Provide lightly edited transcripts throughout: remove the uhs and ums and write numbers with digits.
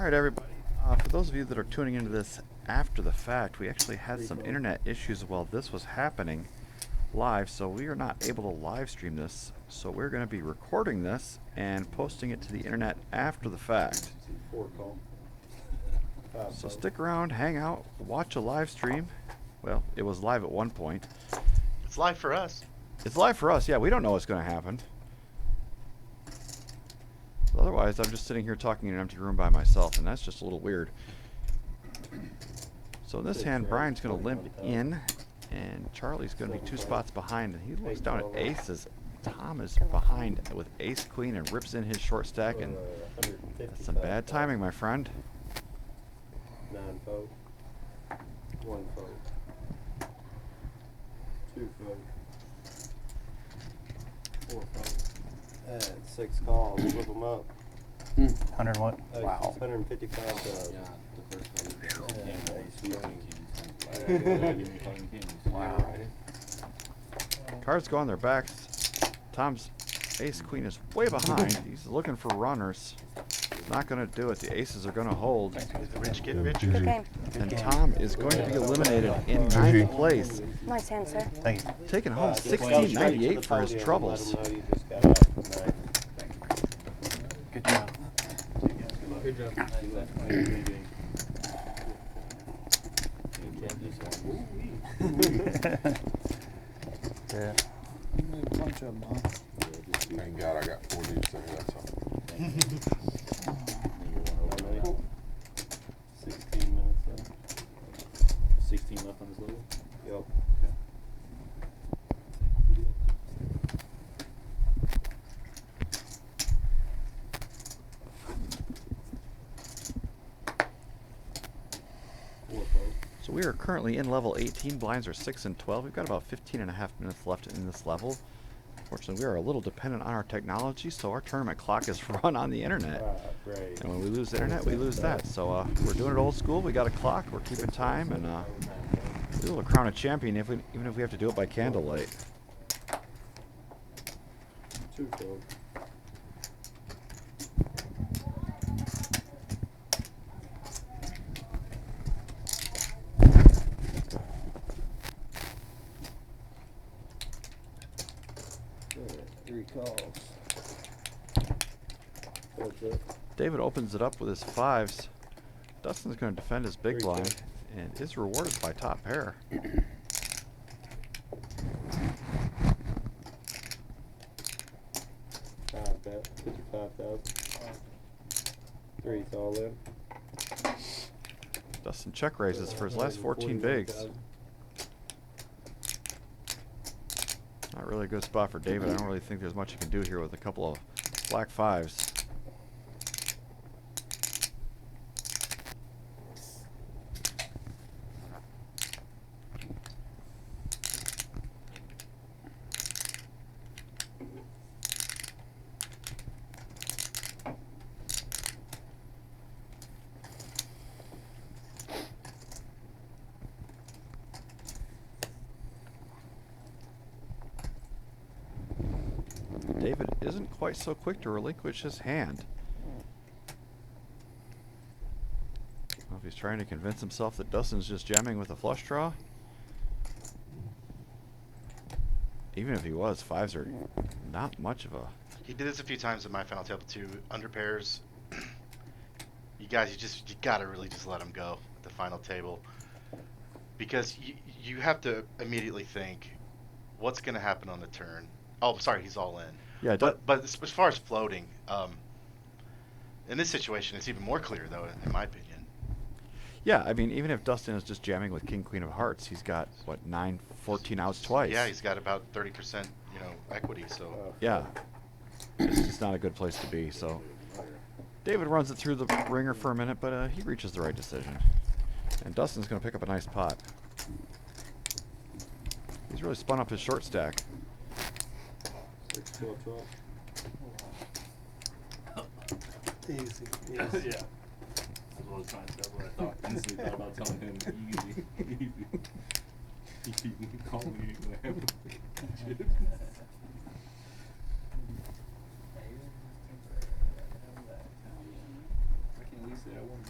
Alright everybody, for those of you that are tuning into this after the fact, we actually had some internet issues while this was happening live, so we are not able to live stream this. So we're going to be recording this and posting it to the internet after the fact. So stick around, hang out, watch a live stream. Well, it was live at one point. It's live for us. It's live for us, yeah, we don't know what's going to happen. Otherwise, I'm just sitting here talking in an empty room by myself, and that's just a little weird. So in this hand, Brian's going to limp in, and Charlie's going to be 2 spots behind. And he looks down at aces. Tom is behind with ace queen and rips in his short stack, and that's some bad timing, my friend. 9 fold, 1 fold, 2 fold, 4 fold. 6 calls, flip them up. 100 what? Wow. 155,000. Wow. Cards go on their backs. Tom's ace queen is way behind. He's looking for runners. Not going to do it. The aces are going to hold. The rich get richer. Good game. And Tom is going to be eliminated in 9th place, Nice hand, sir. Thank you. taking home $16.98 for his troubles. Good job. Good job. Yeah. Bunch of them, huh? Thank God I got 4 Ds there, that's all. 16 minutes left. 16 left on his level? Yep. So we are currently in level 18. Blinds are 6 and 12. We've got about 15.5 minutes left in this level. Unfortunately, we are a little dependent on our technology, so our tournament clock is run on the internet. Great. And when we lose the internet, we lose that. So we're doing it old school. We got a clock. We're keeping time, and we will crown a champion even if we have to do it by candlelight. 2 fold. Three calls. That's it. David opens it up with his 5s. Dustin's going to defend his big blind and is rewarded by top pair. Bet 55,000. 3's all in. Dustin check raises for his last 14 bigs. Not really a good spot for David. I don't really think there's much he can do here with a couple of black 5s. David isn't quite so quick to relinquish his hand. I don't know if he's trying to convince himself that Dustin's just jamming with a flush draw. Even if he was, 5s are not much of a... He did this a few times in my final table too. Under pairs, you guys, you gotta really just let him go at the final table, because you have to immediately think, what's gonna happen on the turn? Oh, sorry, he's all in. Yeah, but as far as floating, in this situation, it's even more clear though, in my opinion. Yeah, I mean, even if Dustin is just jamming with King, Queen of Hearts, he's got, what, 14 outs twice. Yeah, he's got about 30%, equity. So yeah, it's just not a good place to be. So David runs it through the ringer for a minute, but he reaches the right decision. And Dustin's going to pick up a nice pot. He's really spun up his short stack. 6, 12, 12. Easy. Yeah. That's what I was trying to say. That's what I thought. Instantly thought about telling him easy. Easy. Call me. I can't at least say I won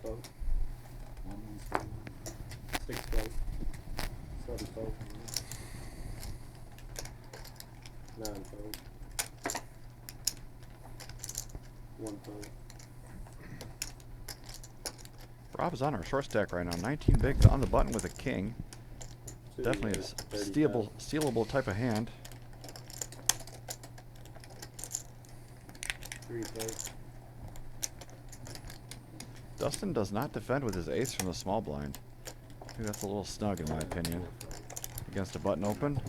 fold, One, 6 fold, 7 fold, 9 fold, 1 fold. Rob is on our short stack right now. 19 bigs on the button with a king. Two, Definitely a 30,000. stealable type of hand. 3 fold. Dustin does not defend with his ace from the small blind. I think that's a little snug in my opinion. Against a button open.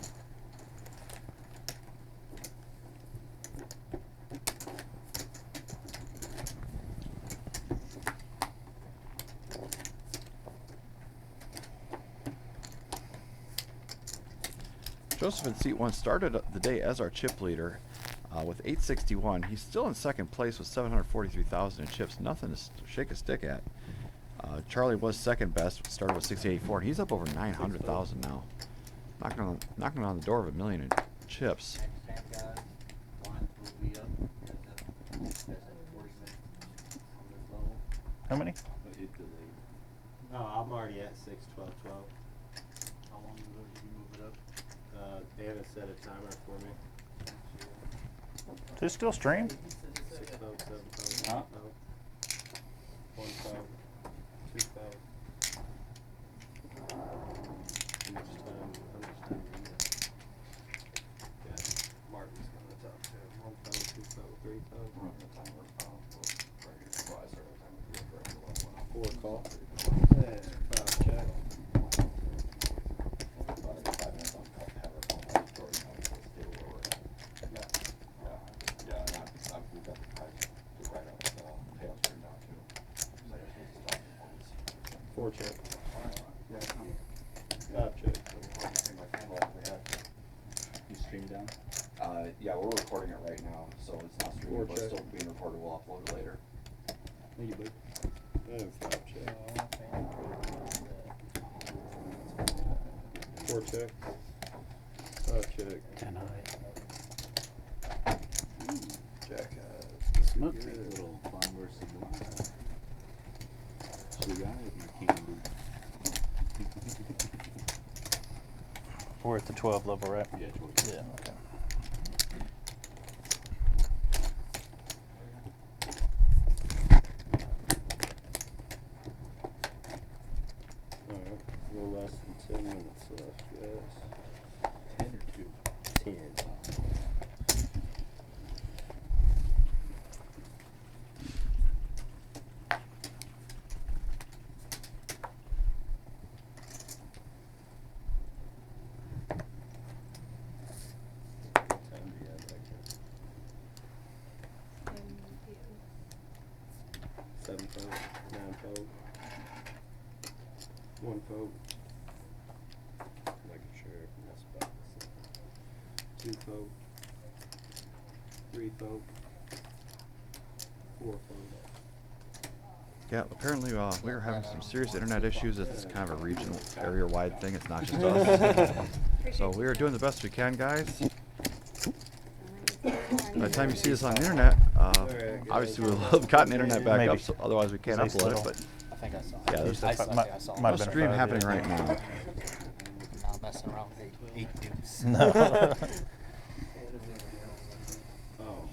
Joseph in seat 1 started the day as our chip leader with 861. He's still in second place with 743,000 in chips. Nothing to shake a stick at. Charlie was second best, started with 684, and he's up over 900,000 now. Knocking on the door of $1 million in chips. Next 10 guys, lines will be up. That's at 40 minutes on this level. How many? but it delayed. No, I'm already at 6, 12, 12. How long ago did you move it up? Anna set a timer for me. Does it still stream? 6 fold, 7 fold, Huh? 1 fold, 2 fold. How much time do you have? Yeah, Martin's gonna talk to him. 1 fold, 2 fold, 3 fold. 4 call. 5 check. Four check. 5 check. You stream down? Yeah, we're recording it right now, so it's not streaming, but it's Check. still being recorded. We'll upload it later. Thank you, bud. And 5 check. 4 check. 5 check. 10 high. Jack. Smoke me. Little blind versus blind. So we got it with my king and We're at the 12 level, right? yeah, George. Yeah, okay. Alright, a little less than 10 minutes left, guys. 10 or 2? 10. What time do you have back there? 7 fold, 9 fold, 1 fold. Making sure that's about the same. 2 fold, 3 fold, 4 fold. Yeah, apparently we are having some serious internet issues. It's kind of a regional, area-wide thing. It's not just us. So we are doing the best we can, guys. By the time you see this on the internet, obviously we'll have gotten the internet back Maybe. up, so otherwise we can't Say upload it. still. But I think I saw yeah, it. there's I a saw, might- I saw it. might no have been a stream five, happening yeah. right now. Not messing around with eight deuce. No. Oh.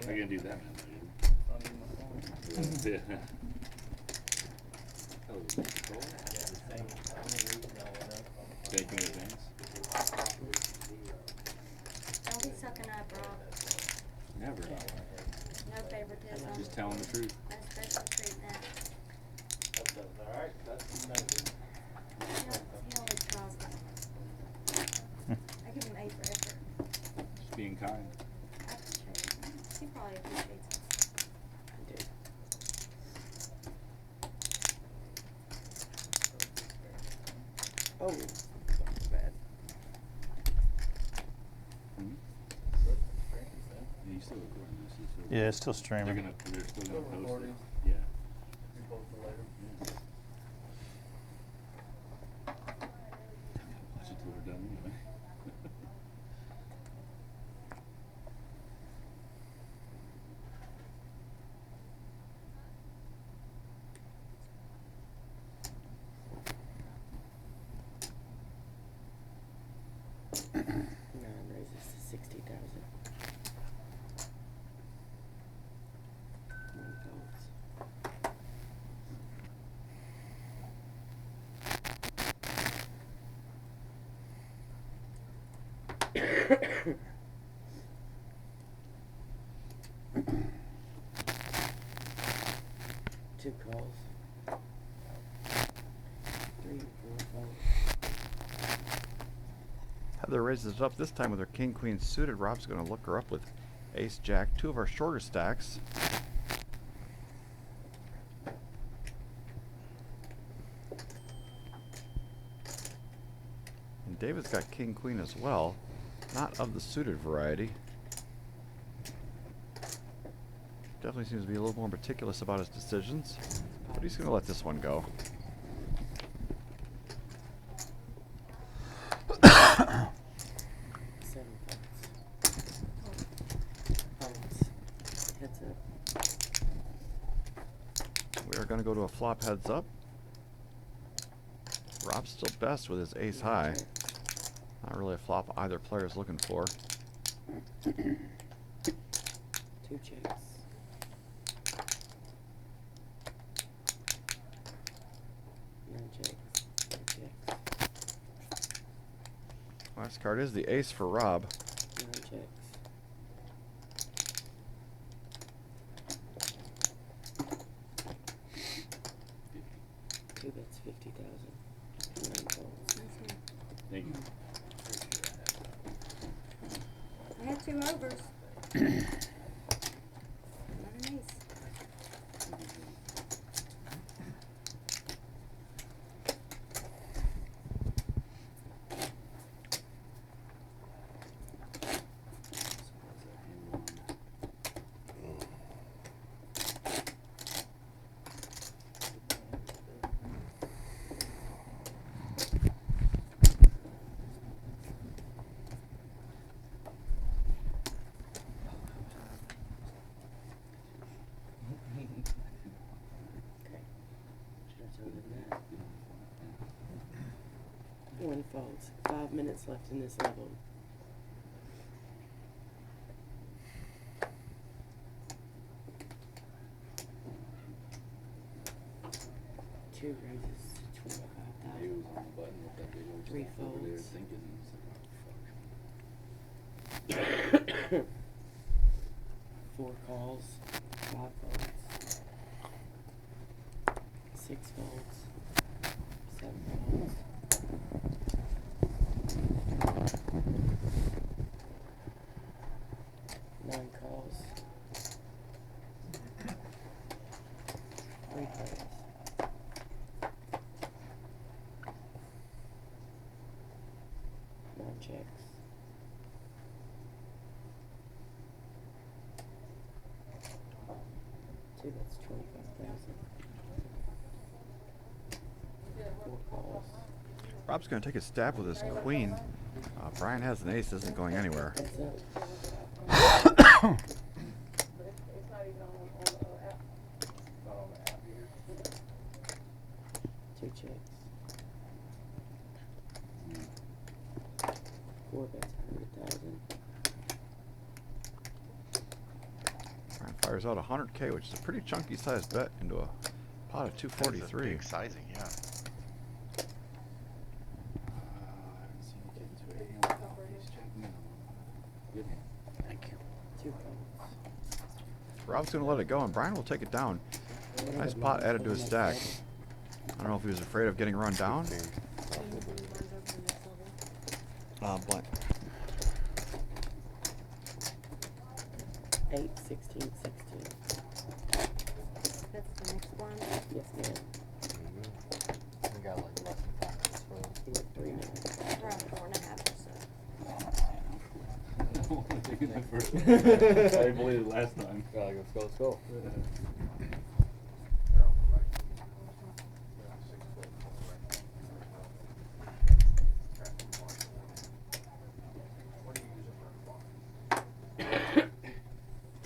We're gonna do that, man. Yeah. Oh, banking advance? Don't be sucking up, Rob. Never. No favoritism. Just telling the truth. No special treatment. He always tries that. I give him A for effort. Just being kind. I appreciate it. He probably appreciates it. I did. Oh, that's bad. Hmm? Yeah, you still recording this? You still- Yeah, it's still streaming. They're still gonna post it. Yeah. Watch it till we're done anyway. Nine raises to 60,000. One folds. Two calls. 3 and 4 folds. Heather raises it up this time with her king queen suited. Rob's going to look her up with ace jack, two of our shorter stacks. And David's got king queen as well, not of the suited variety. Definitely seems to be a little more meticulous about his decisions, but he's going to let this one go. Seven folds. Folds. Heads up. We are going to go to a flop heads up. Rob's still best with his ace high. Not really a flop either player is looking for. 2 checks. Nine checks. 3 checks. Last card is the ace for Rob. 9 checks. Two bets 50,000. 9 folds. Thank you. I had 2 overs. Not an ace. Okay. Should I tell them that? 1 folds. 5 minutes left in this level. Two raises to 25,000. 3 folds. 4 calls. 5 folds. 6 folds. 7 folds. 9 calls. 3 folds. 9 checks. Two, that's 25,000. 4 calls. Rob's going to take a stab with his queen. Brian has an ace, isn't going anywhere. Heads up. Two checks. 4 bets 100,000. Brian fires out 100K, which is a pretty chunky sized bet into a pot of That is a 243. big sizing, yeah. Thank you. 2 folds. Rob's going to let it go, and Brian will take it down. Nice pot added to his stack. I don't know if he was afraid of getting run down. Blank. 8, 16, 16. That's the next one. Yes, ma'am. We got like less than 5 minutes for this. You went 3 minutes. Around 4.5 or so. Taking that first one. I believe it last time. Let's go, let's go.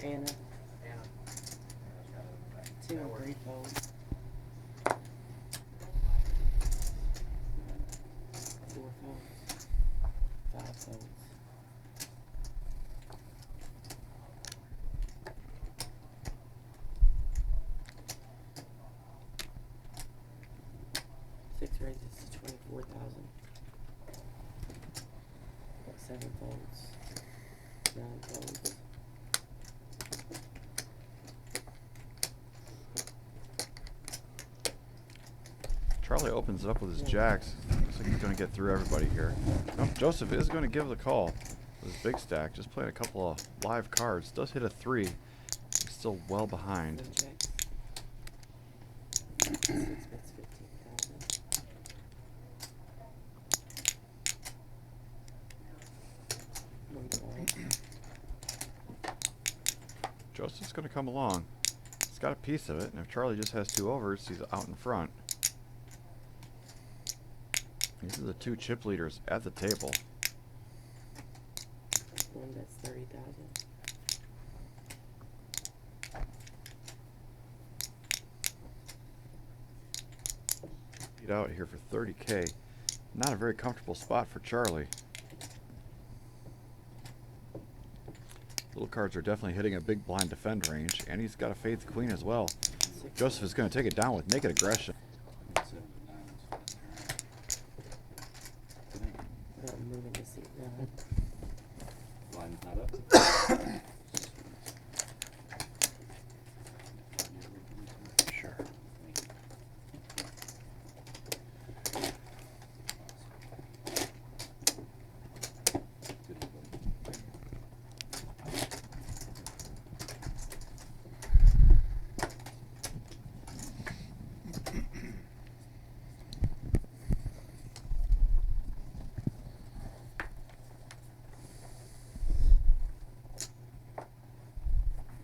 Anna. 2 and 3 folds. 4 folds. 5 folds. Six raises to 24,000. 7 folds. 9 folds. Charlie opens it up with his jacks. Looks like he's going to get through everybody here. Nope, Joseph is going to give the call with his big stack. Just playing a couple of live cards. Does hit a 3. He's still well behind. 1 check. 6 bets 15,000. One fold. Joseph's going to come along. He's got a piece of it, and if Charlie just has 2 overs, he's out in front. These are the 2 chip leaders at the table. 1 bets 30,000. Beat out here for 30K. Not a very comfortable spot for Charlie. Little cards are definitely hitting a big blind defend range, and he's got a fade the queen as well. Joseph is going to take it down with naked aggression. I'm moving to seat 9. Blind's not up. Sure.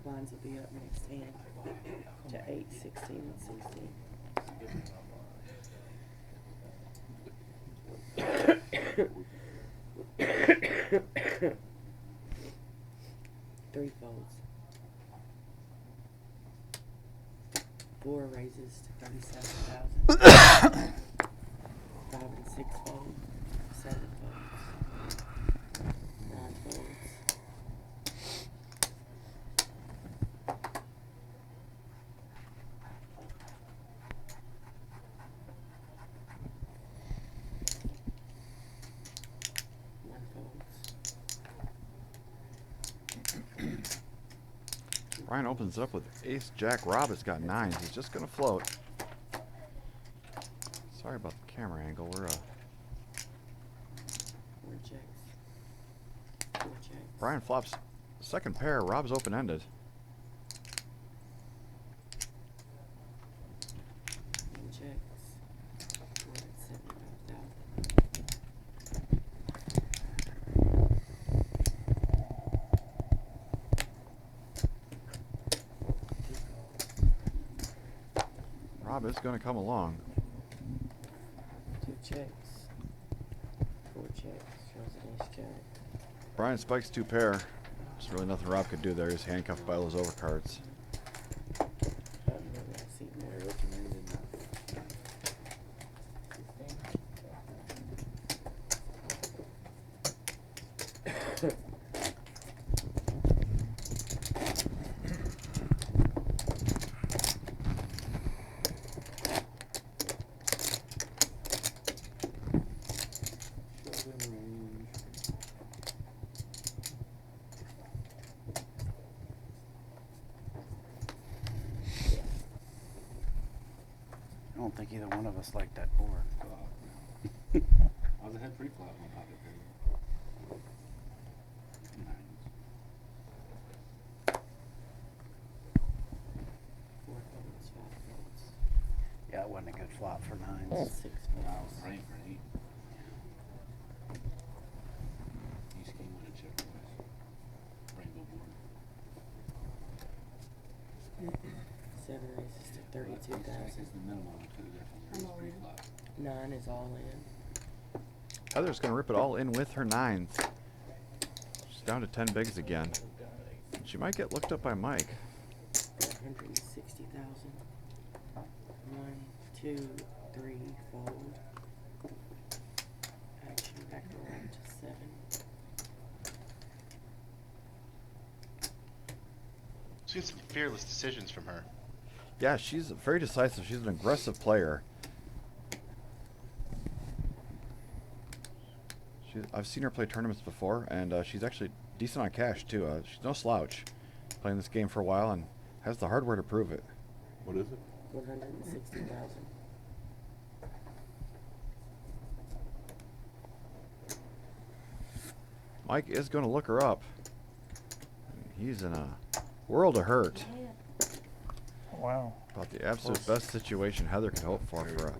Blinds will be up next hand to 8, 16, and 16. 3 folds. 4 raises to 37,000. 5 and 6 fold. 7 folds. 9 folds. Brian opens it up with ace jack. Rob has got 9s. He's just going to float. Sorry about the camera angle. We're 4 checks. 4 checks. Brian flops second pair. Rob's open-ended. 1 checks. 475,000. Rob is going to come along. 2 checks. 4 checks. Shows an ace jack. Brian spikes 2 pair. There's really nothing Rob could do there. He's handcuffed by those overcards. I don't think either one of us liked that board. I was ahead pre-flop on pocket pair. Nines. 4 folds. 5 folds. Yeah, it wasn't a good flop for 9s. 6 I was folds. praying for an 8. Each game would have checked twice. Rainbow board. 7 raises to Ace jack 32,000. is the minimum I could have got from your ace pre-flop. 9 is all in. Heather's going to rip it all in with her 9s. She's down to 10 bigs again. She might get looked up by Mike. 160,000. 1, 2, 3, fold. Action back around to 7. Seen some fearless decisions from her. Yeah, she's very decisive. She's an aggressive player. I've seen her play tournaments before, and she's actually decent on cash too. She's no slouch. Playing this game for a while and has the hardware to prove it. What is it? 160,000. Mike is going to look her up. He's in a world of hurt Wow. about the absolute best situation Heather could hope for a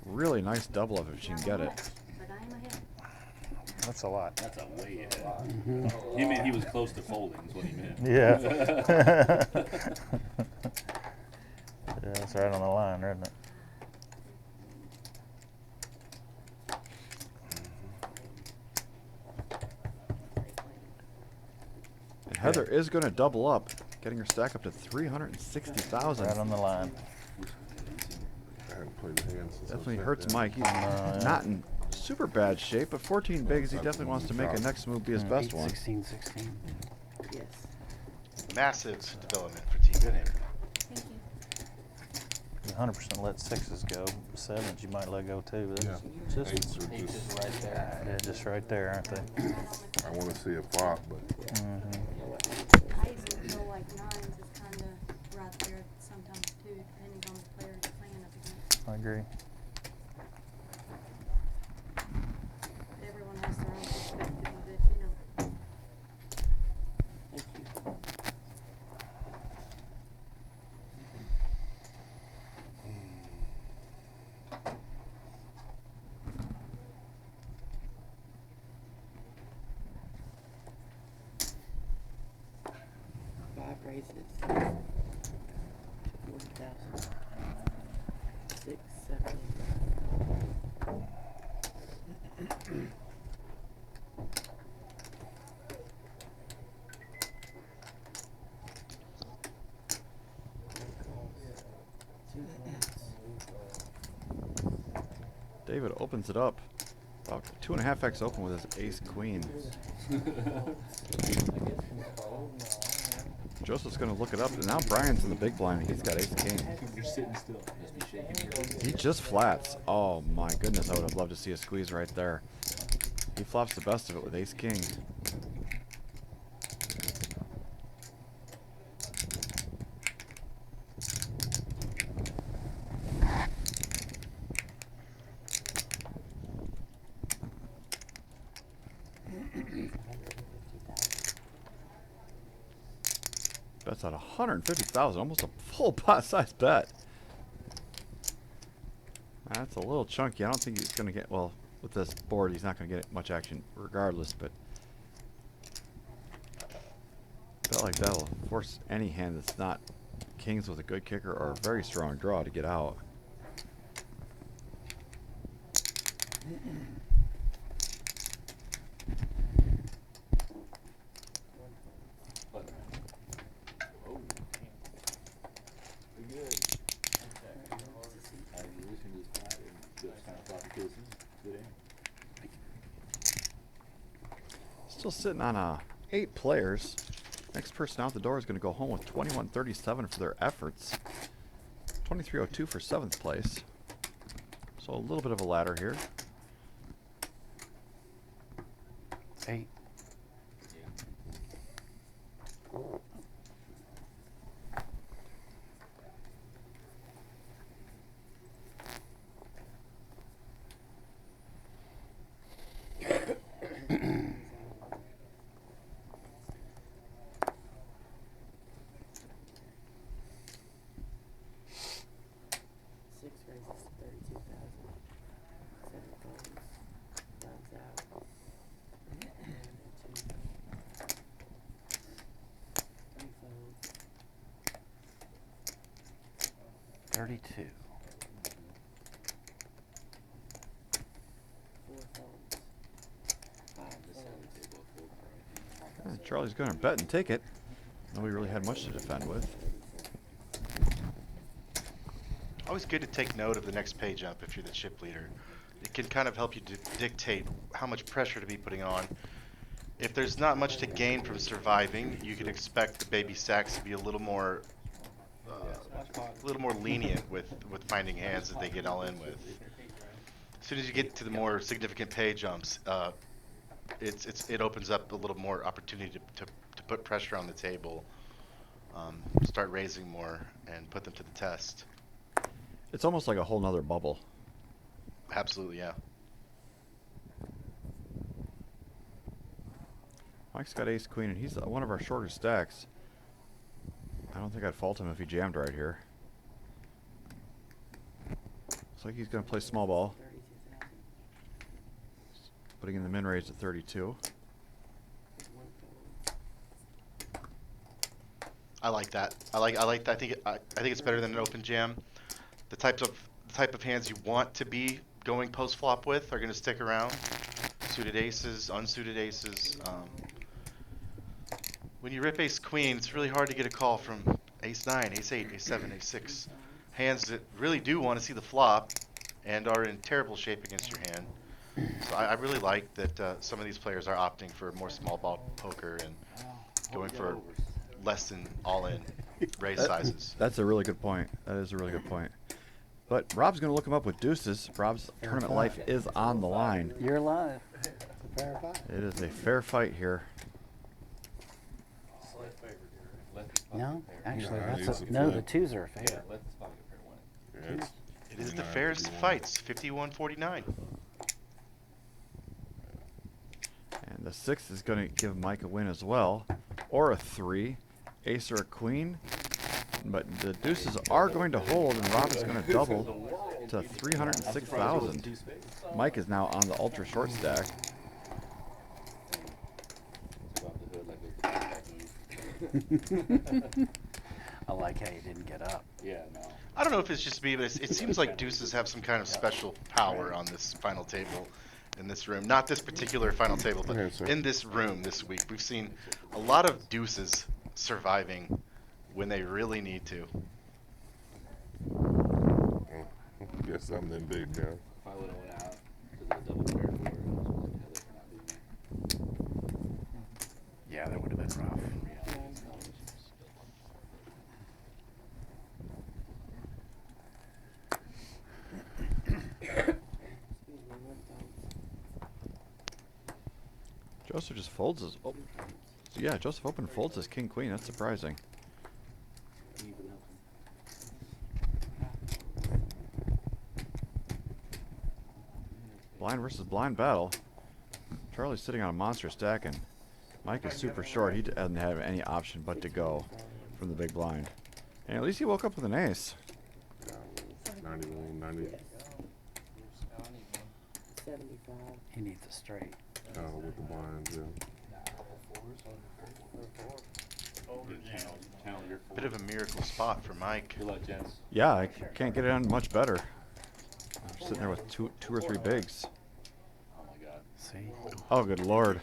really nice double up if she can get it. But I am ahead. That's a lot. That's a way ahead. He meant he was close to folding, is what he meant. Yeah. Yeah, that's right on the line, isn't it? And Heather is going to double up, getting her stack up to 360,000. Right on the line. I haven't played the hand since I Definitely was hurts that Mike. He's yeah. not in super bad shape, but 14 bigs, he definitely wants to make a next move be his best one. 16, 16. Yes. Massive development for Team Good Hand. Thank you. You 100% let sixes go. Sevens you might let go too. But Yeah. it's just, Eights are Eight just, is right there. yeah, just right there, aren't they? I want to see a flop, but I usually feel like nines is kind of right there sometimes too, depending on the player you're playing up against. I agree. But everyone has their own perspective of it, you know. Thank you. Five raises. 40,000. 6, 7, 2 David opens it up. About 2.5x open with his ace queen. Joseph's going to look it up, and now Brian's in the big blind. He's got ace king. You're sitting still. Just be shaking your head. He just flats. Oh my goodness, I would have loved to see a squeeze right there. He flops the best of it with ace king. Bets at 150,000, almost a full pot size bet. That's a little chunky. I don't think he's going to get, well, with this board, he's not going to get much action regardless, but a bet like that will force any hand that's not kings with a good kicker or a very strong draw to get out. Button. Oh, pretty good. I listened to this flat and just kind of thought because he's good aim. Still sitting on 8 players. Next person out the door is going to go home with 2137 for their efforts. 2302 for 7th place. So a little bit of a ladder here. 8. Six raises 32,000. 7 folds. Rounds out. 1 and 2. 3 folds. 32. 4 folds. 5 folds. Charlie's going to bet and take it. Nobody really had much to defend with. Always good to take note of the next page up if you're the chip leader. It can kind of help you dictate how much pressure to be putting on. if there's not much to gain from surviving, you can expect the baby stacks to be a little more lenient with finding hands that they get all in with. As soon as you get to the more significant pay jumps, it opens up a little more opportunity to put pressure on the table, start raising more, and put them to the test. It's almost like a whole nother bubble. Absolutely, yeah. Mike's got ace queen, and he's one of our shorter stacks. I don't think I'd fault him if he jammed right here. Looks like he's going to play small ball, putting in the min raise at 32. I like that. I like that. I think it's better than an open jam. The type of hands you want to be going post flop with are going to stick around. Suited aces, unsuited aces. When you rip ace queen, it's really hard to get a call from ace 9, ace 8, ace 7, ace 6. Hands that really do want to see the flop and are in terrible shape against your hand. So I really like that some of these players are opting for more small ball poker and going for less than all in raise sizes. That's a really good point. That is a really good point. But Rob's going to look him up with deuces. Rob's tournament life is on the line. You're live. Fair fight. It is a fair fight here. Slight favor here. No, actually, Yeah, that's it's a, a no. flip. The twos are a favorite. Let this pocket pair win. Yeah, it's It is the 49, fairest 51. fights, 51-49. And the 6 is going to give Mike a win as well. Or a 3. Ace or a queen. But the deuces are going to hold, and Rob is going to double to 306,000. Mike is now on the ultra short stack. Go off the hood like it's I like how you didn't get up. Yeah, no. I don't know if it's just me, but it seems like deuces have some kind of special power on this final table in this room. Not this particular final table, but Okay, sir. in this room this week. We've seen a lot of deuces surviving when they really need to. Oh, guess something big, yeah. If I would have went out to the double pair for it, I was like, Heather for not being there. Yeah, that would have been rough. Joseph just folds his... Oh. So yeah, Joseph open folds his king queen. That's surprising. Even helps Blind versus blind battle. Charlie's sitting on a monster stack, and Mike is super short. He doesn't have any option but to go from the big blind. And at least he woke up with an ace. 91, 90. 75. He needs a straight. With the blinds, yeah. channel your Bit of a miracle spot for Mike. Good luck, gents. Yeah, I can't get it on much better. I'm sitting there with two or three bigs. Oh my god. See? Oh, good lord.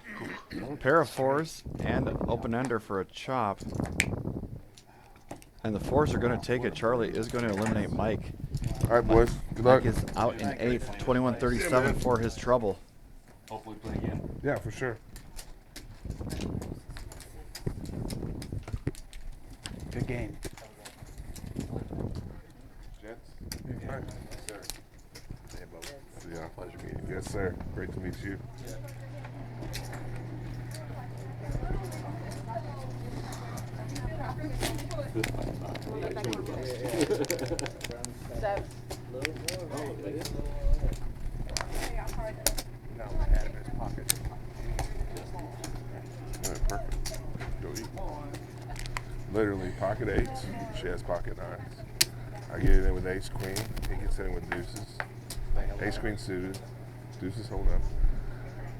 Pair of 4s and open ender for a chop. And the 4s are going to take it. Charlie is going to eliminate Mike. All right, boys. Good luck. Mike is out in 8th, 21-37 for his trouble. Hopefully play again. Yeah, for sure. Good game. Gents. All right. Yeah, pleasure meeting you. Yes, sir. Great to meet you. No, I had it in his pocket. All right, perfect. Go eat. Literally pocket 8s. She has pocket 9s. I get it in with ace queen. He gets it in with deuces. Ace queen suited. Deuces hold up.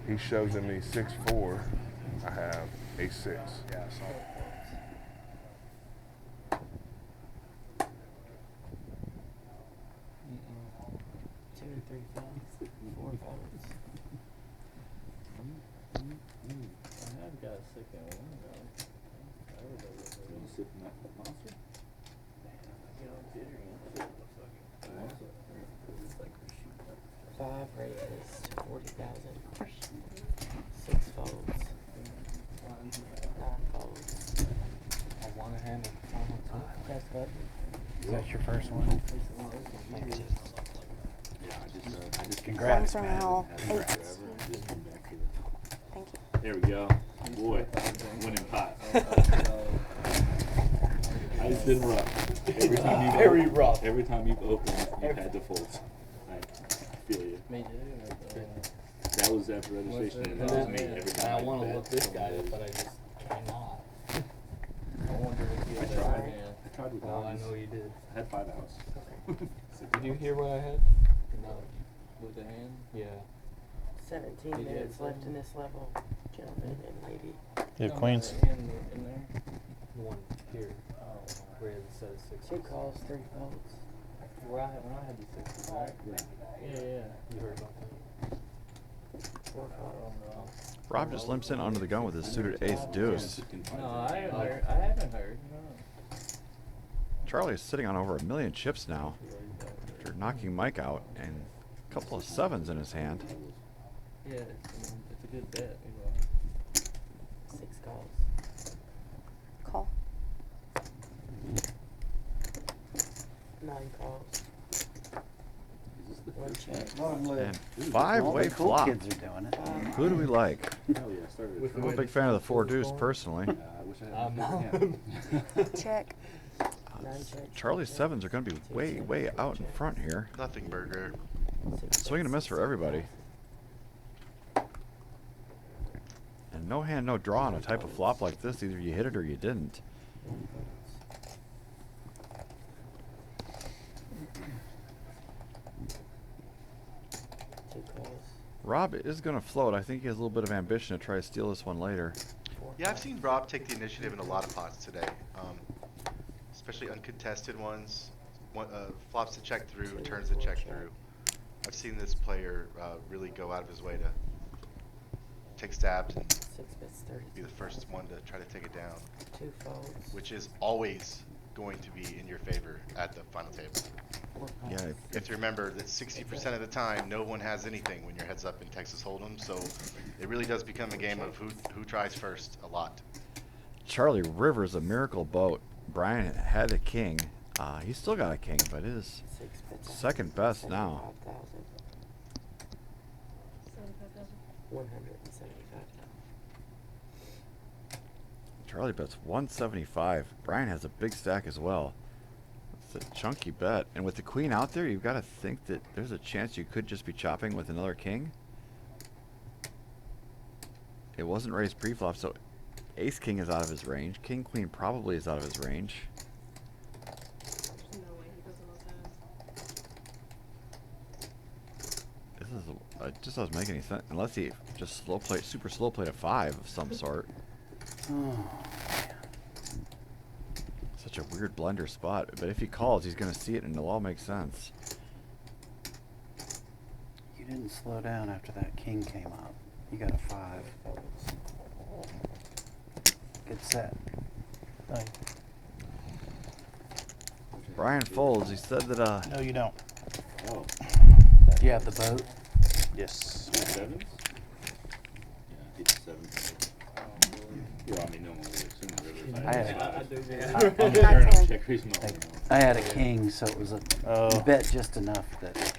He shows him me 6-4. I have ace 6. Yeah, I saw it. Two and three fives, 4 folds. I've got a second one, though. You sipping that monster? Five raises, 40,000. 6 folds. your first one? Congrats, One for man. now. Congrats. Thank you. There we go. Boy, winning pot. It's been rough. Every time you've Very opened, rough. Every time you've opened, you've had to fold. I feel you. Me too. That was after registration, and that was me. Every time I want to bet, look this guy someone up, but I just cannot. I wonder if you I had tried. that hand. I tried with Oh, I Dodgers. know you did. I had 5 outs. Did you hear what I had? No. With the hand? Yeah. 17 Did you minutes have left in this level, gentlemen and lady. You have No, queens? the hand in there? The one here. Oh, where it says 6. 2 calls, 3 folds. Where when I had the 6s, right? Yeah. You heard about that? 4 calls. No. Rob just limps in under the gun with his suited ace deuce. No, I haven't heard. No. Charlie is sitting on over 1 million chips now after knocking Mike out and a couple of 7s in his hand. Yeah, it's a good bet. 6 calls. Call. 9 calls. 1 check. And 5-way All the cool flop. kids are doing it. Who do we like? Hell yeah, I started With the I'm a way big the fan of the flop 4 was deuce going. personally. I wish I had my favorite hand. Check. 9 checks. Charlie's 7s are going to be way, way out in front here. Nothing burger. 6 Swing and a checks, miss for 6 everybody. And no hand, no draw on a type of flop like this. Either you hit it or you didn't. Two calls. Rob is going to float. I think he has a little bit of ambition to try to steal this one later. 4 Yeah, I've calls. seen Rob take the initiative in a lot of pots today, especially uncontested ones, flops to check through, turns to check through. I've seen this player really go out of his way to take stabs and 6 bets 30. be the first one to try to take it down, 2 folds. which is always going to be in your favor at the final table. 4 calls. Yeah, You have to remember that 60% of the time, no one has anything when you're heads up in Texas Hold'em, so it really does become a game of who tries first a lot. Charlie Rivers, a miracle boat. Brian had a king. He's still got a king, but it is 6 bets. second best now. 175,000. Charlie bets 175. Brian has a big stack as well. It's a chunky bet. And with the queen out there, you've got to think that there's a chance you could just be chopping with another king. It wasn't raised pre-flop, so ace king is out of his range. King queen probably is out of his range. No way he doesn't know that. This is it just doesn't make any sense unless he just super slow played a 5 of some sort. Oh, Such a weird blender spot, but if he calls, he's going to see it and it'll all make sense. you didn't slow down after that king came up. You got a 5. Good set. Thank Brian folds. He said that you. No, you don't. Oh, Do you have the boat? Yes. 7s? Yeah, I hate the 7s. Well, I mean, no one would assume that. I had- I do I- that. I'm Not Check raise them all. I had a king, so it was a Oh. bet just enough that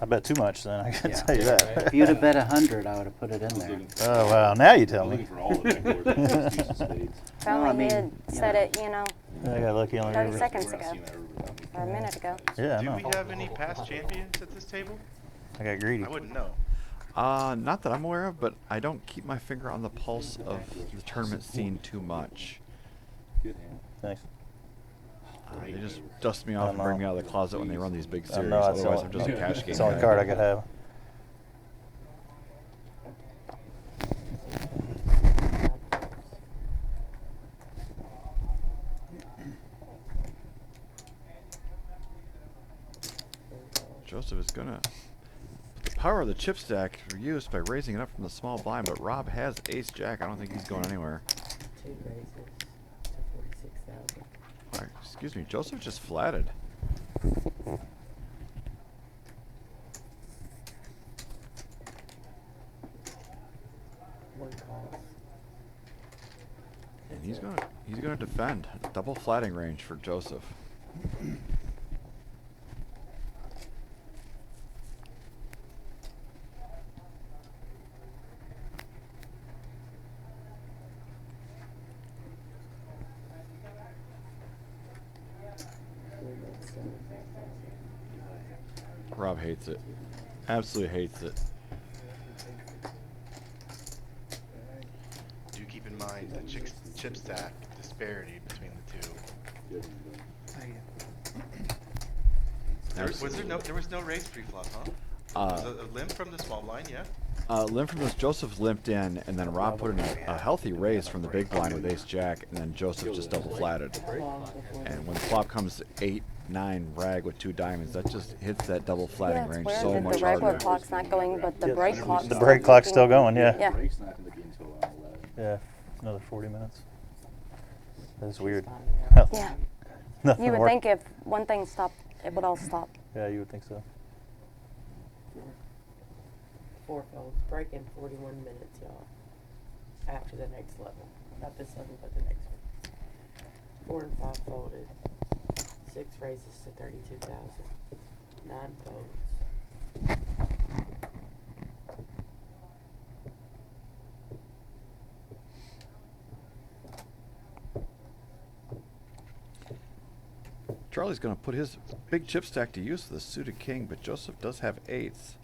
I bet too much then, I can Yeah. tell you Yeah, that. right. if you'd have bet 100, I would have put it in I was there. looking for, Oh, wow, now you I tell was me. looking for all the backdoor bets, deuces, spades. If No, I only he mean, had you said know. it, you know, I got lucky on the 30 river. seconds We're not ago. seeing that river without me. or a minute ago. Yeah, I Do know. we have any past champions at this table? I got greedy. I wouldn't know. not that I'm aware of, but I don't keep my finger on the pulse of the tournament scene too much. Good hand. Thanks. They just dust me off and bring me out of the closet when they run these big I series. know, that's Otherwise, all- I'm just a cash game It's the only guy. card I could have. Joseph is gonna put the power of the chip stack for use by raising it up from the small blind, but Rob has ace jack. I don't think he's going anywhere. 2 raises to 46,000. Excuse me, Joseph just flatted. One calls. And he's gonna defend. Double flatting range for Joseph. hates it. Absolutely hates it. Do keep in mind the chip stack disparity between the two. There was no raise pre-flop, huh? Was a limp from the small blind, yeah? Limp from this, Joseph limped in, and then Rob put in a healthy raise from the big blind with ace jack, and then Joseph just double flatted. And when the flop comes 8-9 rag with 2 diamonds, that just hits that double flatting range so much the regular harder. clock's not going, but the break clock's The break clock's still going, yeah. Yeah. Break's not gonna be until around 11. Yeah, another 40 minutes. That's weird. Yeah. Nothing You would work- think if one thing stopped, it would all stop. Yeah, you would think so. 4 folds, break in 41 minutes, y'all. After the next level. Not this level, but the next one. 4 and 5 folded. 6 raises to 32,000. 9 folds. Charlie's going to put his big chip stack to use with the suited king, but Joseph does have 8s.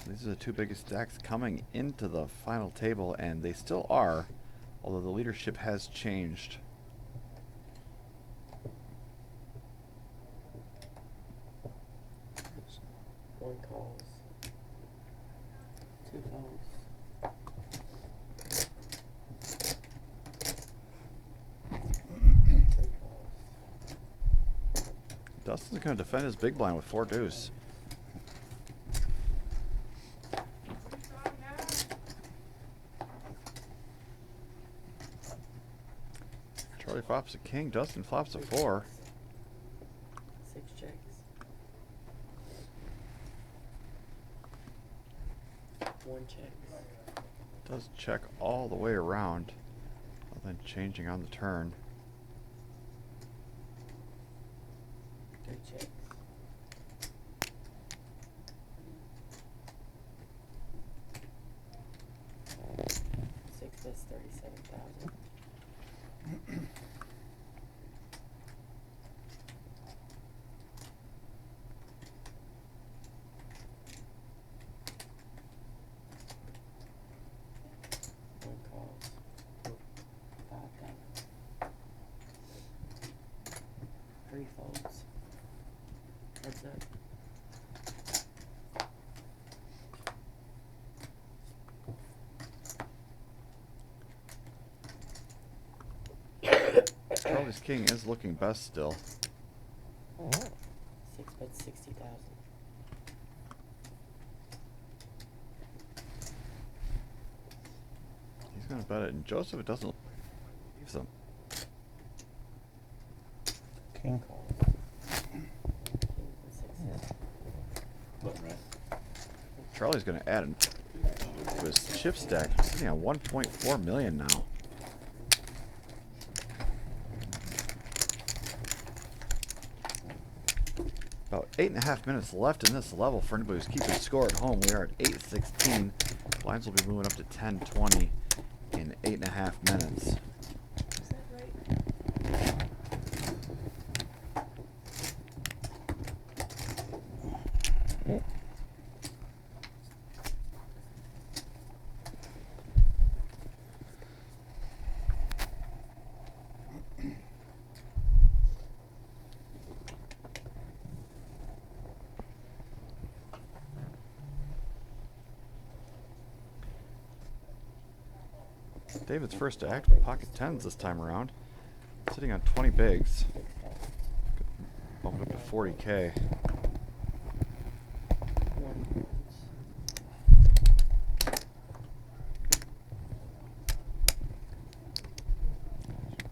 These are the 2 biggest stacks coming into the final table, and they still are, although the leadership has changed. One calls. 2 folds. Dustin's going to defend his big blind with 4 deuce. Charlie flops a king, Dustin flops a 4. 6 checks. One checks. Does check all the way around, then changing on the turn. 3 checks. Six, that's 37,000. One calls. 5 diamonds. 3 folds. Heads up. Charlie's king is looking best still. 6 bets 60,000. He's going to bet it, and Joseph, it doesn't leave him. King. Calls. Kings and 6s. Button right. Charlie's going to add it to his chip stack, sitting on 1.4 million now. About 8.5 minutes left in this level for anybody who's keeping score at home. We are at 8:16. Blinds will be moving up to 10:20 in 8.5 minutes. Is that right? David's first to act with pocket 10s this time around. Sitting on 20 bigs. Bumping up to 40K. One folds.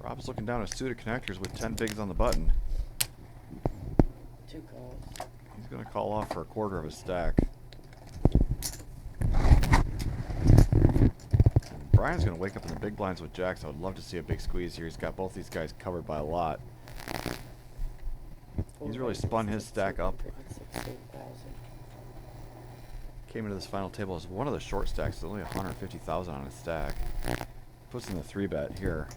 Rob's looking down at suited connectors with 10 bigs on the button. 2 calls. He's going to call off for a quarter of his stack. Brian's going to wake up in the big blinds with jacks. I would love to see a big squeeze here. He's got both these guys covered by a lot. He's really spun his stack up. 16,000. Came into this final table as one of the short stacks. There's only 150,000 on his stack. Puts in the 3-bet here.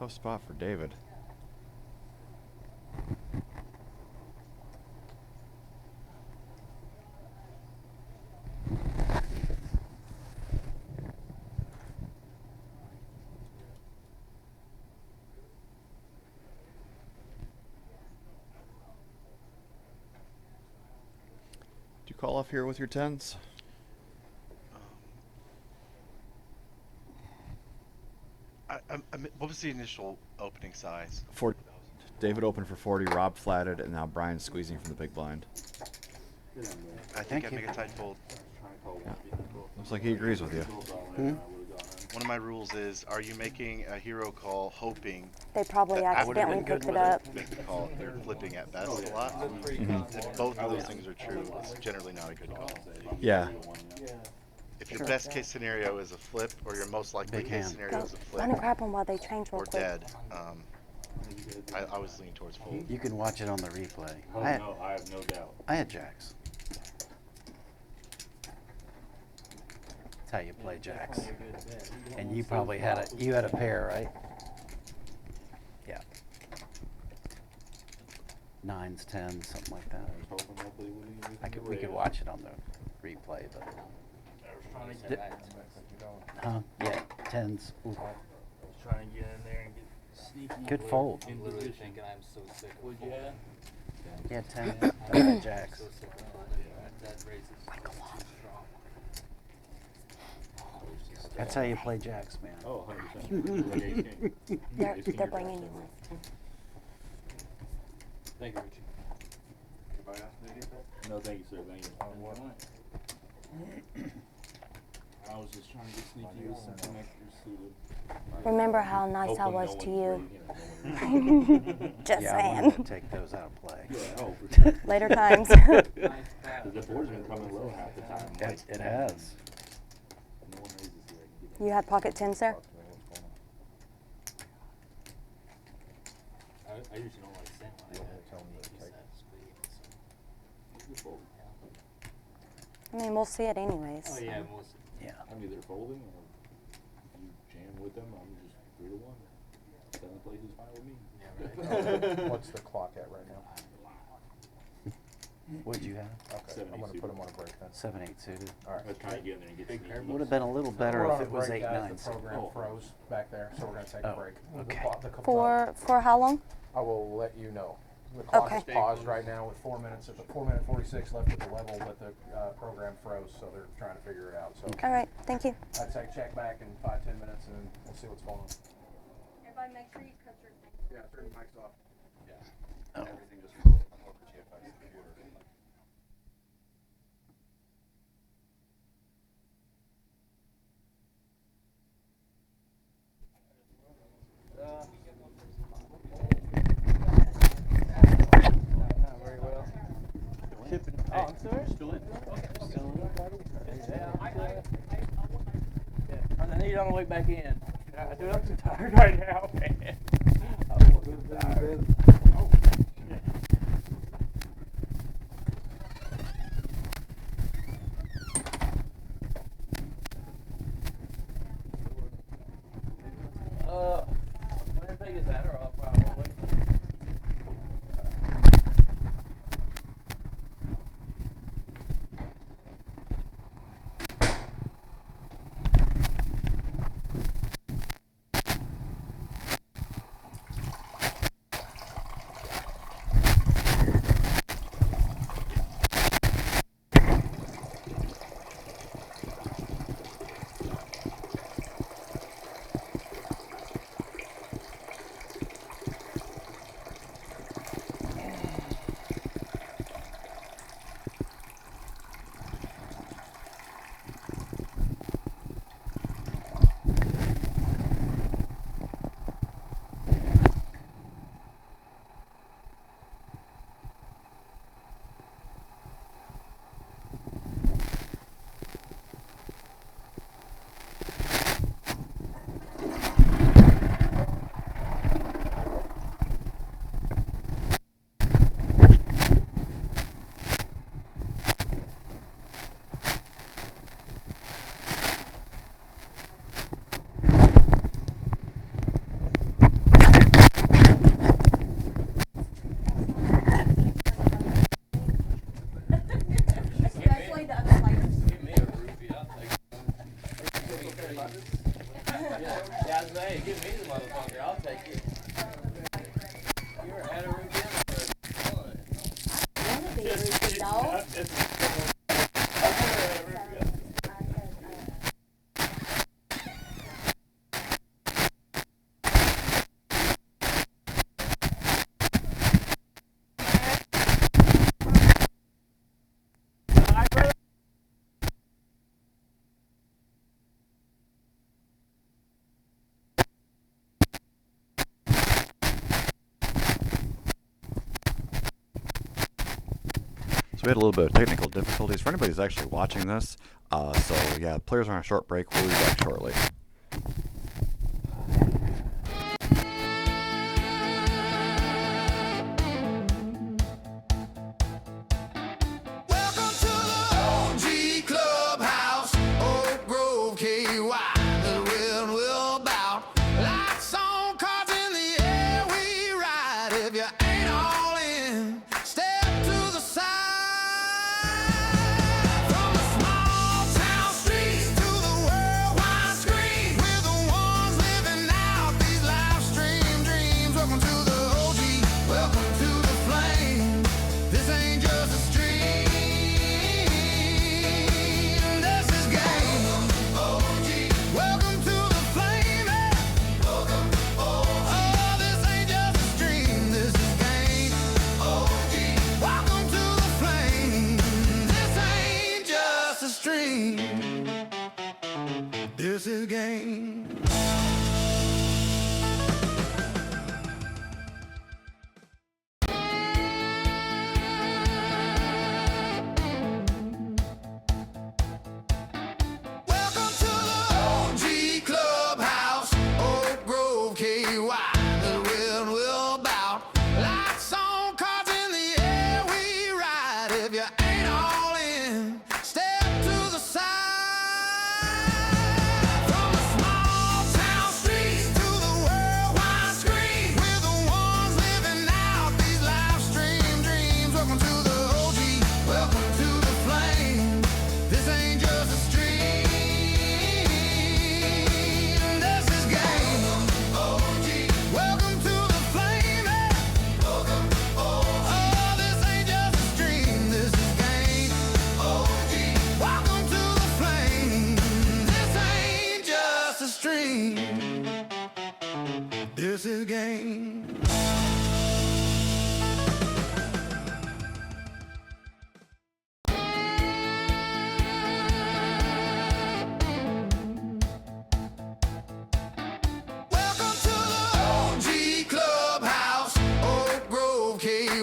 tough spot for David. Do you call off here with your tens? What was the initial opening size? 40. David opened for 40, Rob flatted, and now Brian's squeezing from the big blind. I think I'd make a tight fold. Yeah. Looks like he agrees with you. One of my rules is, are you making a hero call hoping They probably that after accidentally you picked it make up. the call, they're flipping at best a lot? If both of those things are true, it's generally not a good call. Yeah. If your best case scenario is a flip, or your most likely Big case hand. scenario is a Run and flip, grab them while they change real or quick. dead, I was leaning towards fold. You can watch it on the replay. Oh, no, I have no doubt. I had jacks. That's how you play jacks. And you probably had a pair, right? Yeah. 9s, 10s, something like that. We could watch it on the replay, but yeah, 10s. Ooh. Trying to get in there and get sneaky. Good fold. I'm literally thinking I'm so sick of Would you have? Yeah, 10. I had jacks. So sick of that race is too strong. That's how you play jacks, man. Oh, 100%. They're bringing you one. Thank you, Richie. Anybody else need anything? No, thank you, sir. Thank you. I was just trying to get sneaky with some connectors suited. Remember how nice I Hopefully was to no you. one's ready, Just Yeah, I wanted to saying. take those out of play. Yeah, oh, for sure. Later times. The board's been coming low half the time. Like, It has. no one raises here. I can get You had pocket 10, sir? I usually don't like saying when I have I mean, we'll see it anyways. Oh yeah, most. Yeah. I'm either folding or if you jam with them, I'm just 3 to 1. 7th place is fine with me. Yeah, right. What's the clock at right now? What'd you have? Okay, I'm gonna put them on a break then. 7-8 suited. All right. I was trying to get in there and get sneaky. Would have been a little better We're if on a it was break, 8 guys. 9s. The program Oh. froze back there, so we're gonna take Oh, a break. okay. For how long? I will let you know. The clock is Okay. paused right now with 4 minutes, 4 minute 46 left at the level, but the program froze, so they're trying to figure it out. So All right, thank you. I'd say check back in 5-10 minutes and we'll see what's going on. Everybody make sure you cut your thing. Yeah, turn the mics off. Oh. Everything just froze on the GFS computer. Not very well. Shipping. Oh, I'm sorry. Still in? Okay. I need it on the way back in. Dude, I'm too tired right now, man. I'm too tired. I'm gonna take his Adderall probably. we had a little bit of technical difficulties. For anybody who's actually watching this, so yeah, players are on a short break. We'll be back shortly. This is game. Welcome to the OG Clubhouse, Oak Grove, KY. The wind will bout. Lights on, cards in the air, we ride. If you ain't all in, step to the side. This is game. Welcome to the OG Clubhouse, Oak Grove, KY.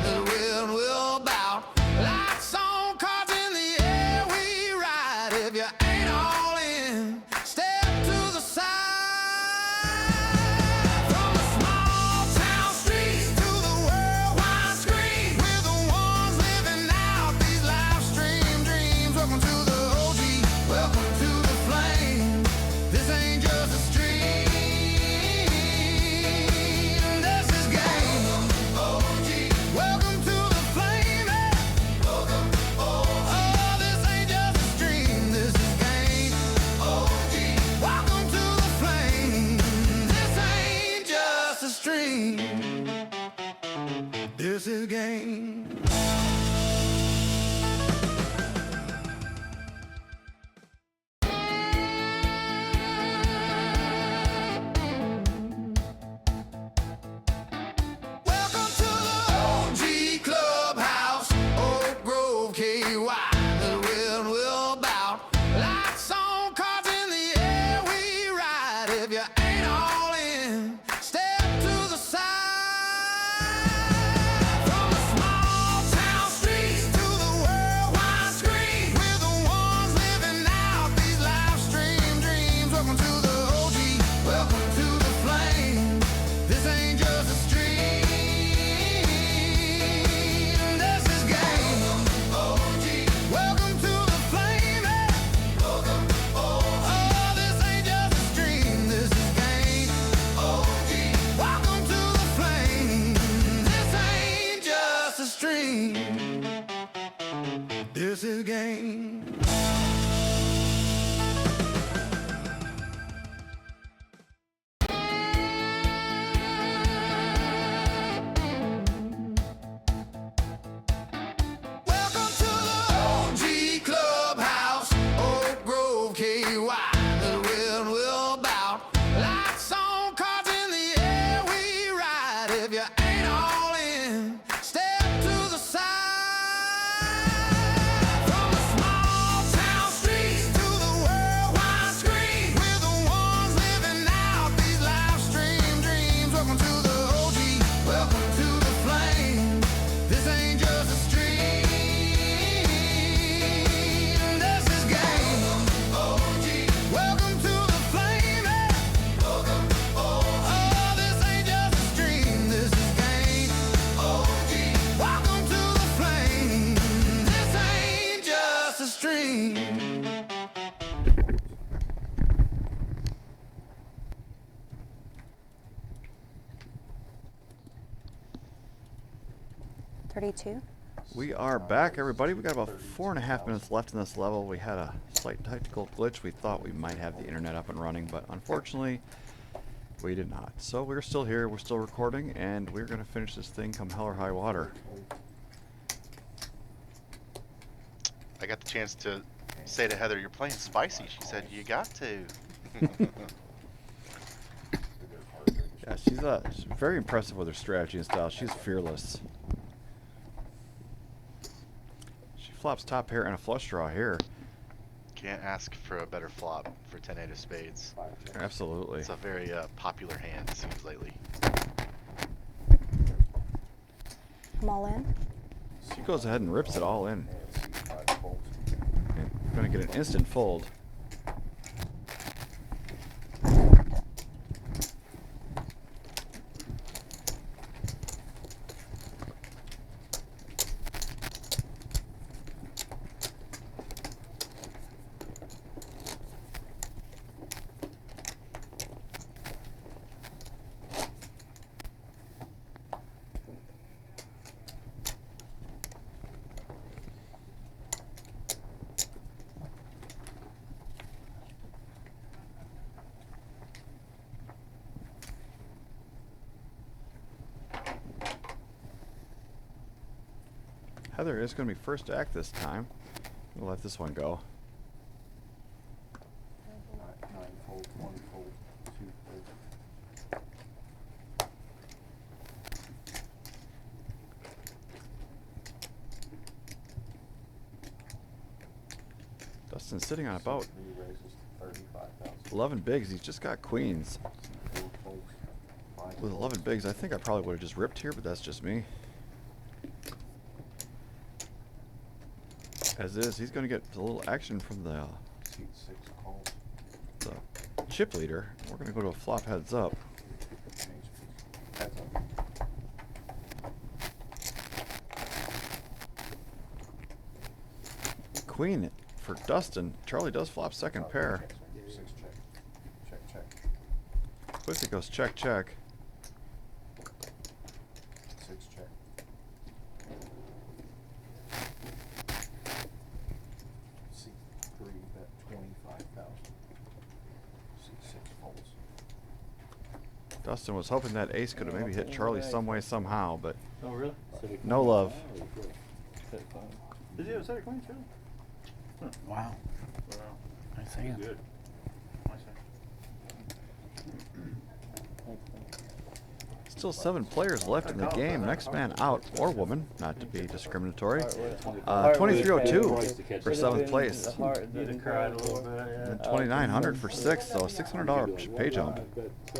The wind will bout. Lights on, cards in the air, we ride. If you ain't all in, step to the side. This is game. Welcome to the OG Clubhouse, Oak Grove, KY. The wind will bout. Lights on, cards in the air, we ride. If you ain't all in, step to the side. This is game. Welcome to the OG Clubhouse, Oak Grove, KY. The wind will bout. Lights on, cards in the air, we ride. If you ain't all in, step to the side. From a small town 32. We are back, everybody. We got about 4.5 minutes left in this level. We had a slight technical glitch. We thought we might have the internet up and running, but unfortunately, we did not. So we're still here. We're still recording, and we're going to finish this thing come hell or high water. I got the chance to say to Heather, "You're playing spicy." She said, "You got to." Yeah, she's very impressive with her strategy and style. She's fearless. She flops top pair and a flush draw here. Can't ask for a better flop for 10-8 of spades. Absolutely. It's a very popular hand, it seems lately. I'm all in. She goes ahead and rips it all in. And going to get an instant fold. Heather is going to be first to act this time. We'll let this one go. 9 fold, 1 fold, 2 fold. Dustin's sitting on about 3 raises, 35,000. 11 bigs. He's just got queens. 4 folds, 5 With 11 bigs, I think I probably would have just ripped here, but that's just me. As is, he's going to get a little action from the Seat 6 calls. chip leader. We're going to go to a flop heads up. Heads up. Queen for Dustin. Charlie does flop second pair. 6 check. Check, check. Quickly goes check, check. 6 check. Seat 3 bet 25,000. Seat 6 folds. Dustin was hoping that ace could have maybe hit Charlie some way, somehow, but Oh, really? no love. Did you have a set of queens, really? Wow. Wow. Nice hand. Good. Still 7 players left in the game. Next man out, or woman, not to be discriminatory. 2302 for 7th place. You'd cried a little bit. And 2900 for 6th, so a $600 pay jump.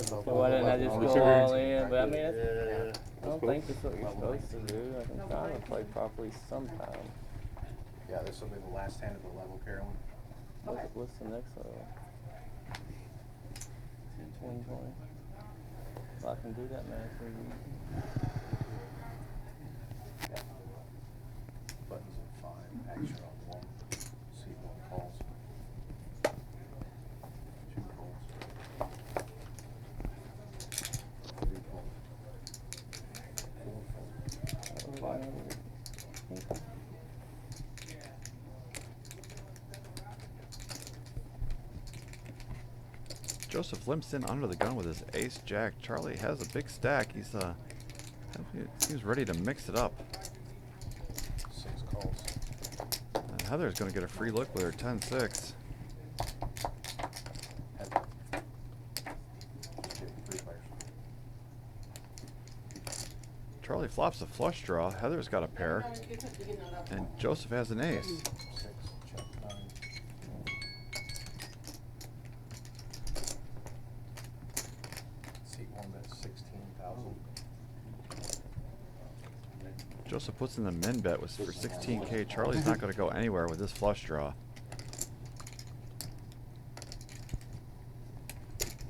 So why didn't I just go all in? But I mean, I don't think that's what you're supposed to do. I can try to play properly sometime. Yeah, this will be the last hand of the level, Carolyn. What's the next level? 10, 20. Well, I can do that math for you. Yeah. Buttons at 5, action on 1. Seat 1 calls. 2 folds. 3 folds. 4 folds. 5 folds. Joseph limps in under the gun with his ace jack. Charlie has a big stack. He's seems ready to mix it up. 6 calls. And Heather's going to get a free look with her 10-6. Head. 3 players. Charlie flops a flush draw. Heather's got a pair. And Joseph has an ace. 6, check 9. Seat 1 bet 16,000. Joseph puts in the min bet was for 16K. Charlie's not going to go anywhere with this flush draw.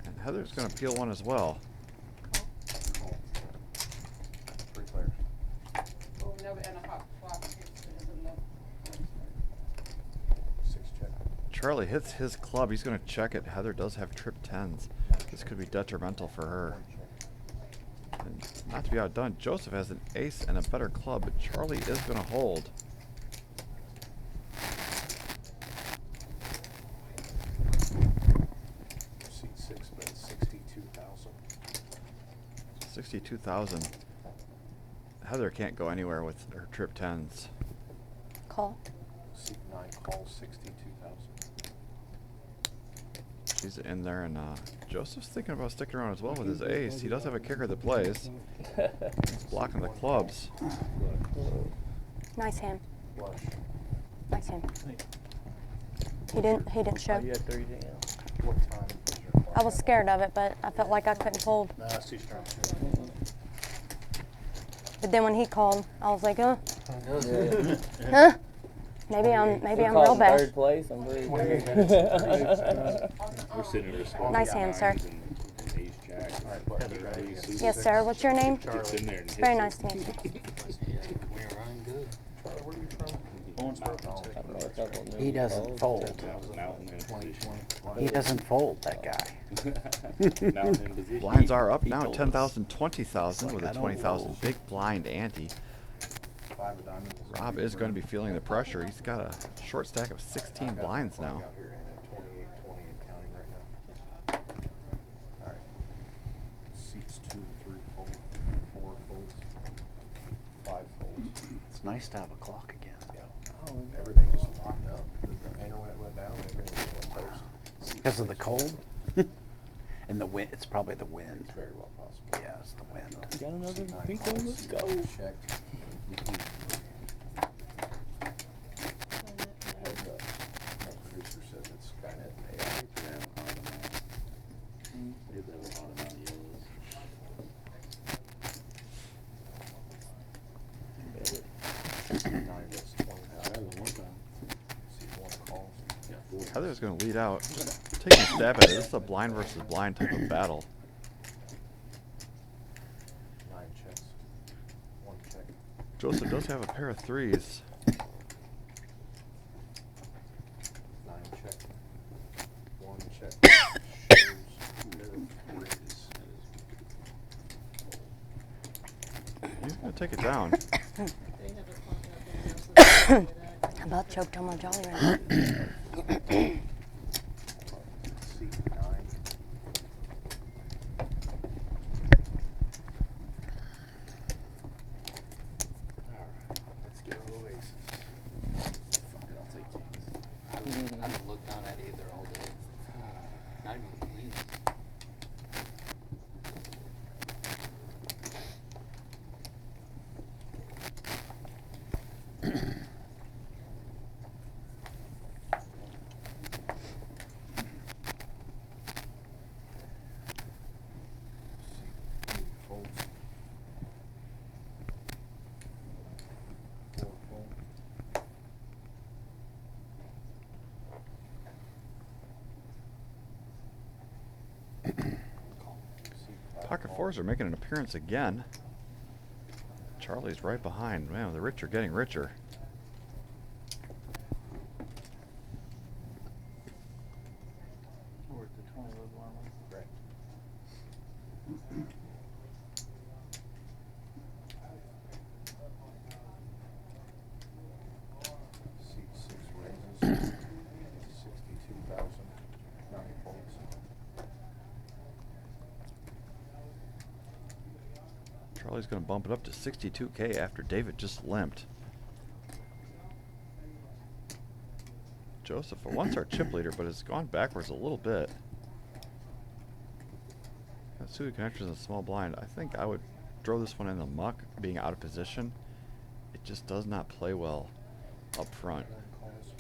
And Heather's going to peel one as well. Call. 3 players. Six check. Charlie hits his club. He's going to check it. Heather does have trip 10s. This could be detrimental for her. And not to be outdone, Joseph has an ace and a better club, but Charlie is going to hold. Seat 6 bet 62,000. 62,000. Heather can't go anywhere with her trip tens. Call. Seat 9 call 62,000. She's in there, and Joseph's thinking about sticking around as well with his ace. He does have a kicker that plays. He's blocking the clubs. Nice hand. Flush. Nice hand. He didn't show. Oh, you had 3 down. What time is your I was scared of it, but I felt like I couldn't fold. Nah, it's too strong. But then when he called, I was like, huh? Yeah. Huh? Maybe I'm real bad. Third place. I'm pretty 28 good. minutes. We're sitting there scoring Nice hand, sir. nines and ace jack. All right, button, you ready? Yes, sir. What's your name? Gets in there and It's hits very it. nice to meet you. We're running good. Charlie, where are you from? He doesn't fold. Mountain in position. He doesn't fold, that guy. Mountain in position. Blinds are up He now at told 10,000, us. 20,000 It's with like, a I don't 20,000 know. big blind ante. 5 of diamonds. Rob is going to be feeling the pressure. He's got a short stack of 16 blinds now. Out here and at 28, 20 and counting right now. All right. Seats 2 and 3 fold. 4 folds. 5 folds. It's nice to have a clock again. Yeah. Everything just locked up. The hanger when it went down, everything was on toast. Because of the cold? And the wind, it's probably the wind. It's very well possible. Yeah, it's the wind. Got another Seat 9 pink call, one. Let's seat go. 2 checked. Producer says it's kind of AI. Did that with a lot of amount of yellows. Seat 9 gets 20,000. I had it one time. Seat 1 calls. Yeah, 4. Heather's going to lead out. Taking a stab at it. This is a blind versus blind type of battle. 9 checks. 1 check. Joseph does have a pair of threes. 9 check. 1 check. Shows no raise. He's going to take it down. I about choked on my jolly right now. Seat 9. Alright, let's go aces. Fuck it, I'll take kings. I haven't looked down at either all day. Not even the queens. Seat 8 folds. 4 fold. Call. Seat 5 Pocket call. fours are making an appearance again. Charlie's right behind. Man, the rich are getting richer. We're at the 20 with one. Right. Seat 6 raises. 62,000. 9 folds. Charlie's going to bump it up to 62K after David just limped. Joseph, once our chip leader, but has gone backwards a little bit. Got suited connectors and a small blind. I think I would throw this one in the muck, being out of position. It just does not play well up front. 9 calls.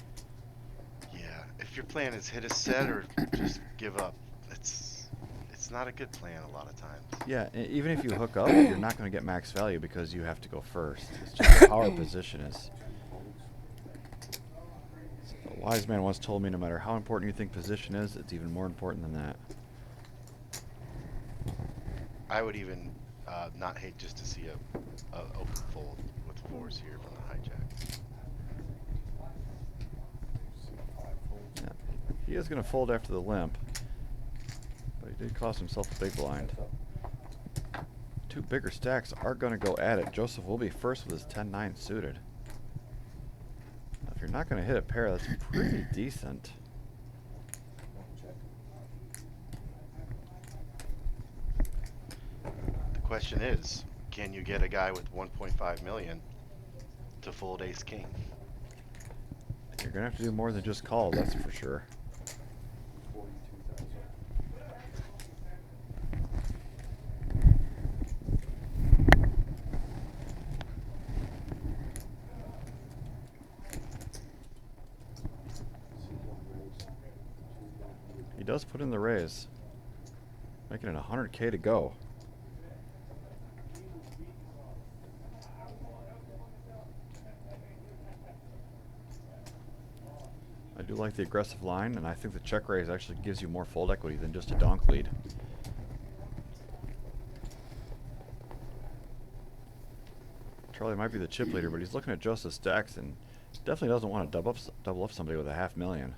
Yeah, if your plan is hit a set or just give up, it's not a good plan a lot of times. Yeah, even if you hook up, you're not going to get max value because you have to go first. It's just how our position is. A wise man once told me no matter how important you think position is, it's even more important than that. I would even not hate just to see a open fold with fours here from the hijack. Seat 5 folds. Yeah. He is going to fold after the limp, but he did cost himself a big blind. Heads up. two bigger stacks are going to go at it. Joseph will be first with his 10-9 suited. Now, if you're not going to hit a pair, that's pretty decent. The question is, can you get a guy with 1.5 million to fold ace king? You're going to have to do more than just call, that's for sure. 42,000. He does put in the raise, making it 100K to go. I do like the aggressive line, and I think the check raise actually gives you more fold equity than just a donk lead. Charlie might be the chip leader, but he's looking at Joseph's stacks and definitely doesn't want to double up somebody with a $500,000.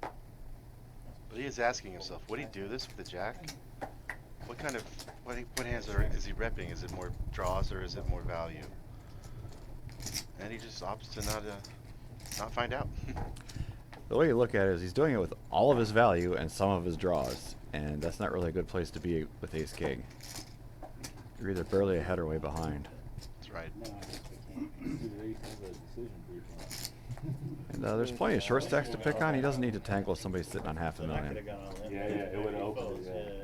But he is asking himself, would he do this with the jack? What kind of what hands is he repping? Is it more draws or is it more value? And he just opts to not find out. The way you look at it is he's doing it with all of his value and some of his draws, and that's not really a good place to be with ace king. You're either barely ahead or way behind. That's right. And there's plenty of short stacks to pick on. He doesn't need to tangle with somebody sitting on $500,000. Yeah, it would have opened it. Yeah.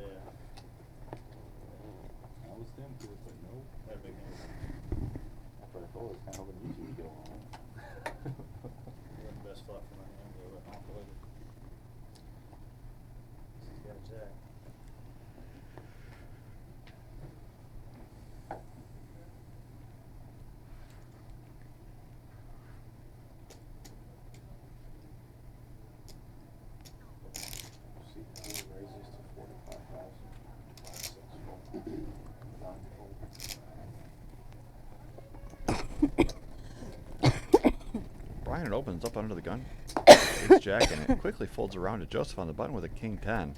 I was tempted, but no. That big hand. After I fold, I was kind of hoping you two would go on. The best flop for my hand, but I'll play it. He's got a jack. C4 raises to 45,000. 5-6 fold. 9 fold. Brian opens up under the gun. Ace jack, and it quickly folds around to Joseph on the button with a king 10.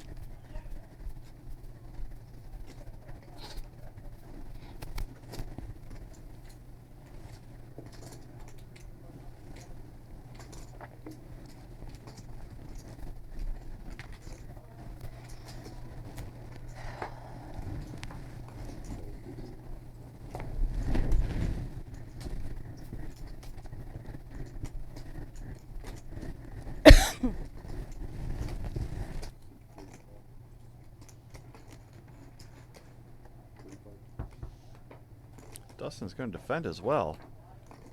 Dustin's going to defend as well.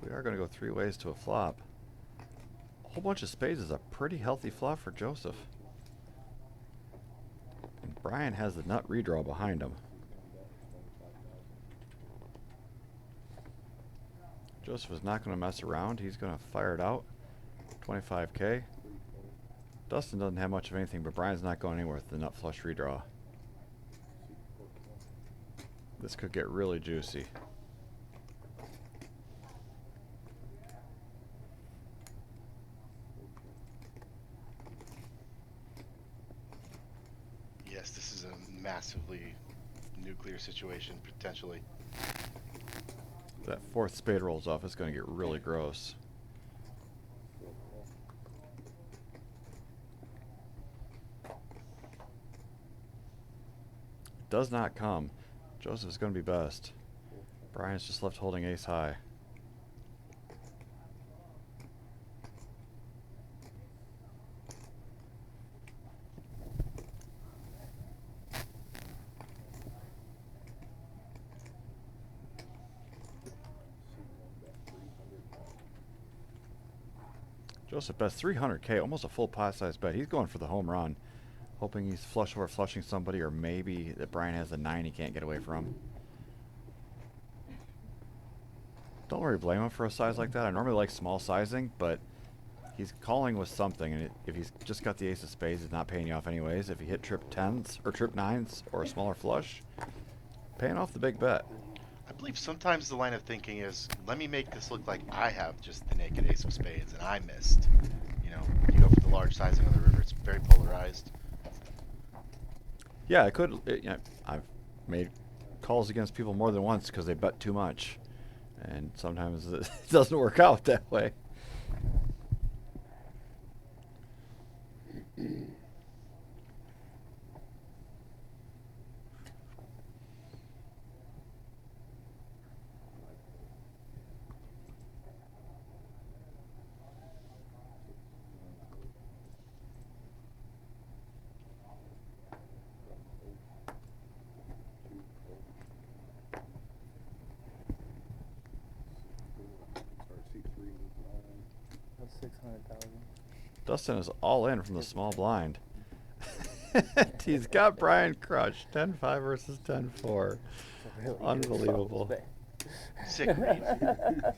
We are going to go three ways to a flop. A whole bunch of spades is a pretty healthy flop for Joseph. And Brian has the nut redraw behind him. Joseph is not going to mess around. He's going to fire it out. 25K. Dustin doesn't have much of anything, but Brian's not going anywhere with the nut flush redraw. This could get really juicy. Yes, this is a massively nuclear situation, potentially. If that fourth spade rolls off, it's going to get really gross. Does not come. Joseph is going to be best. Brian's just left holding ace high. Joseph bets 300K, almost a full pot size bet. He's going for the home run, hoping he's flush over flushing somebody, or maybe that Brian has a 9 he can't get away from. Don't really blame him for a size like that. I normally like small sizing, but he's calling with something, and if he's just got the ace of spades, he's not paying you off anyways. If he hit trip 10s or trip 9s or a smaller flush, paying off the big bet. I believe sometimes the line of thinking is, let me make this look like I have just the naked ace of spades and I missed. You know, you go for the large sizing on the river, it's very polarized. Yeah, I could. You know, I've made calls against people more than once because they bet too much, and sometimes it doesn't work out that way. That's 600,000. Dustin is all in from the small blind. He's got Brian crushed. 10-5 versus 10-4. Unbelievable. Sick read.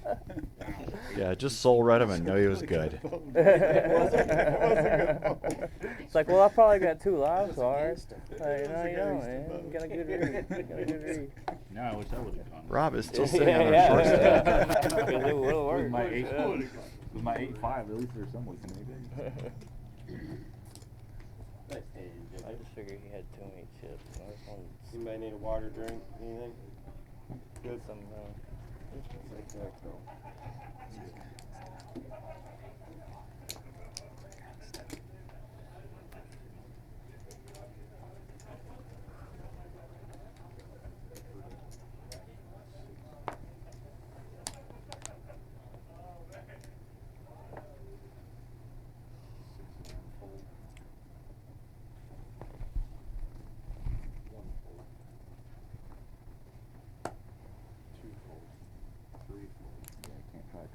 Yeah, just soul read him and know he was good. It's like, well, I probably got 2 live cards. Like, no, you don't, man. You got a good read. You got a good read. Now I wish I would have gone. Rob is still sitting on a short stack. It would've worked. With my Yeah. 8-5, at least there's some we can make it. I just figured he had too many chips. I just wanted Anybody need a water, drink, anything? good some.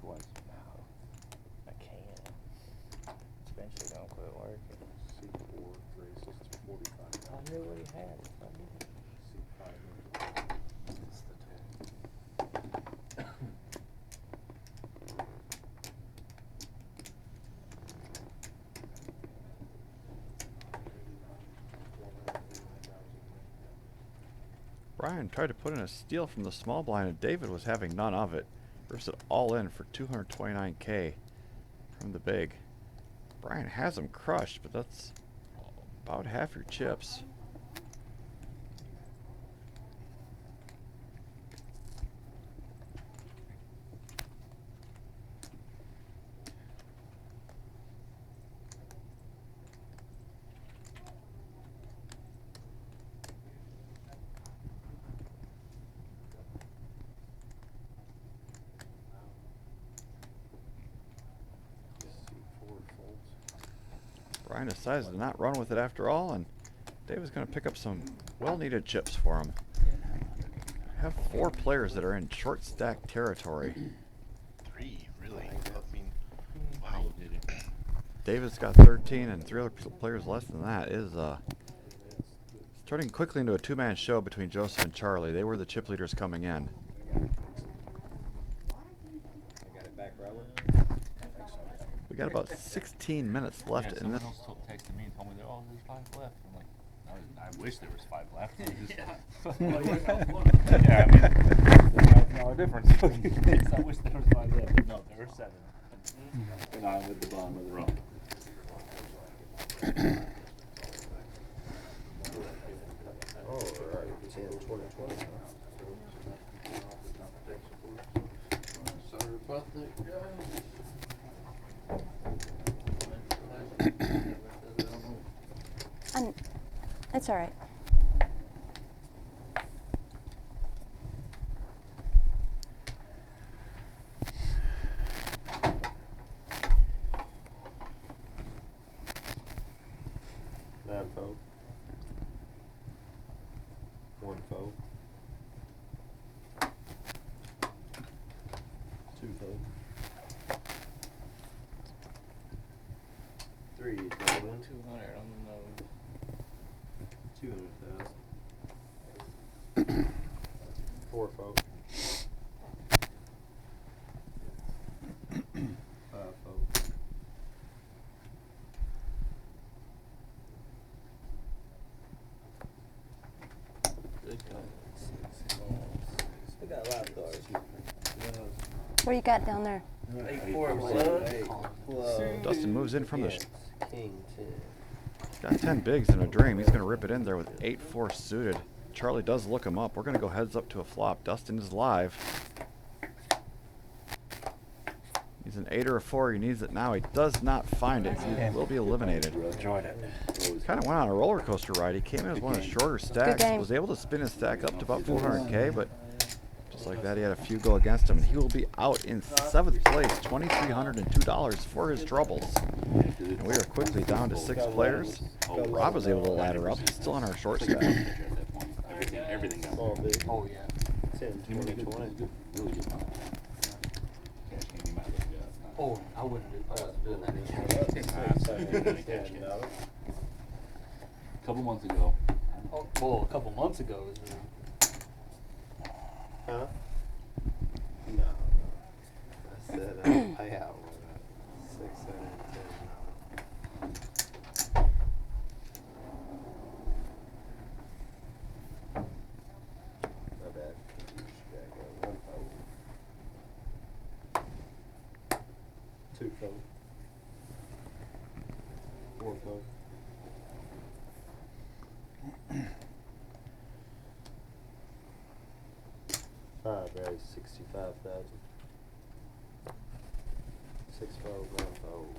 Twice. I can't. It's eventually gonna quit working. C4 raises to 45. I knew what he had. I knew. C5 is the Brian tried to put in a steal from the small blind, and David was having none of it. Rips it all in for 229K from the big. Brian has him crushed, but that's about half your chips. Brian decides to not run with it after all, and David's going to pick up some well-needed chips for him. I have 4 players that are in short stack territory. 3, really? I mean, wow. David's got 13, and 3 other players less than that. Is turning quickly into a 2-man show between Joseph and Charlie. They were the chip leaders coming in. We got about 16 minutes left in this. Someone else texted me and told me that, oh, there's 5 left. I'm like, I wish there was 5 left. Yeah, I mean, there's $5 difference. I wish there was 5 left, but no, there were 7. And I'm with the bottom of the row. Alright, 10, 20, 20. Sorry about that, guys. It's all right. Nine fold. 1 fold. 2 fold. 3 fold. 200 on the nose. 200,000. 4 fold. 5 fold. 6 fold. We got a lot of cards. What you got down there? 8-4 Dustin moves in from the. King 10. Got 10 bigs in a dream. He's going to rip it in there with 8-4 suited. Charlie does look him up. We're going to go heads up to a flop. Dustin is live. He's an 8 or a 4. He needs it now. He does not find it. He will be eliminated. Enjoyed it. Kind of went on a roller coaster ride. He came in as one of the shorter stacks. game. Was able to spin his stack up to about 400K, but just like that, he had a few go against him. And he will be out in 7th place, $2,302 for his troubles. And we are quickly down to 6 players. Rob was able to ladder up. He's still on our short stack. Everything got Small, big. Oh, yeah. 10, 20, 20. really good time. Cash candy might look good. Oh, I wouldn't do, I wasn't doing that anymore. A couple months ago. Oh, well, a couple months ago, it was Huh? No. I said payout was 610. My bad. One fold. 2 fold. 4 fold. Very 65,000. 6 fold, 1 fold.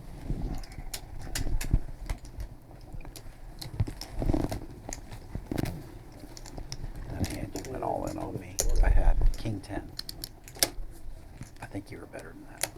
That hand you went all in on me. I had king 10. I think you were better than that.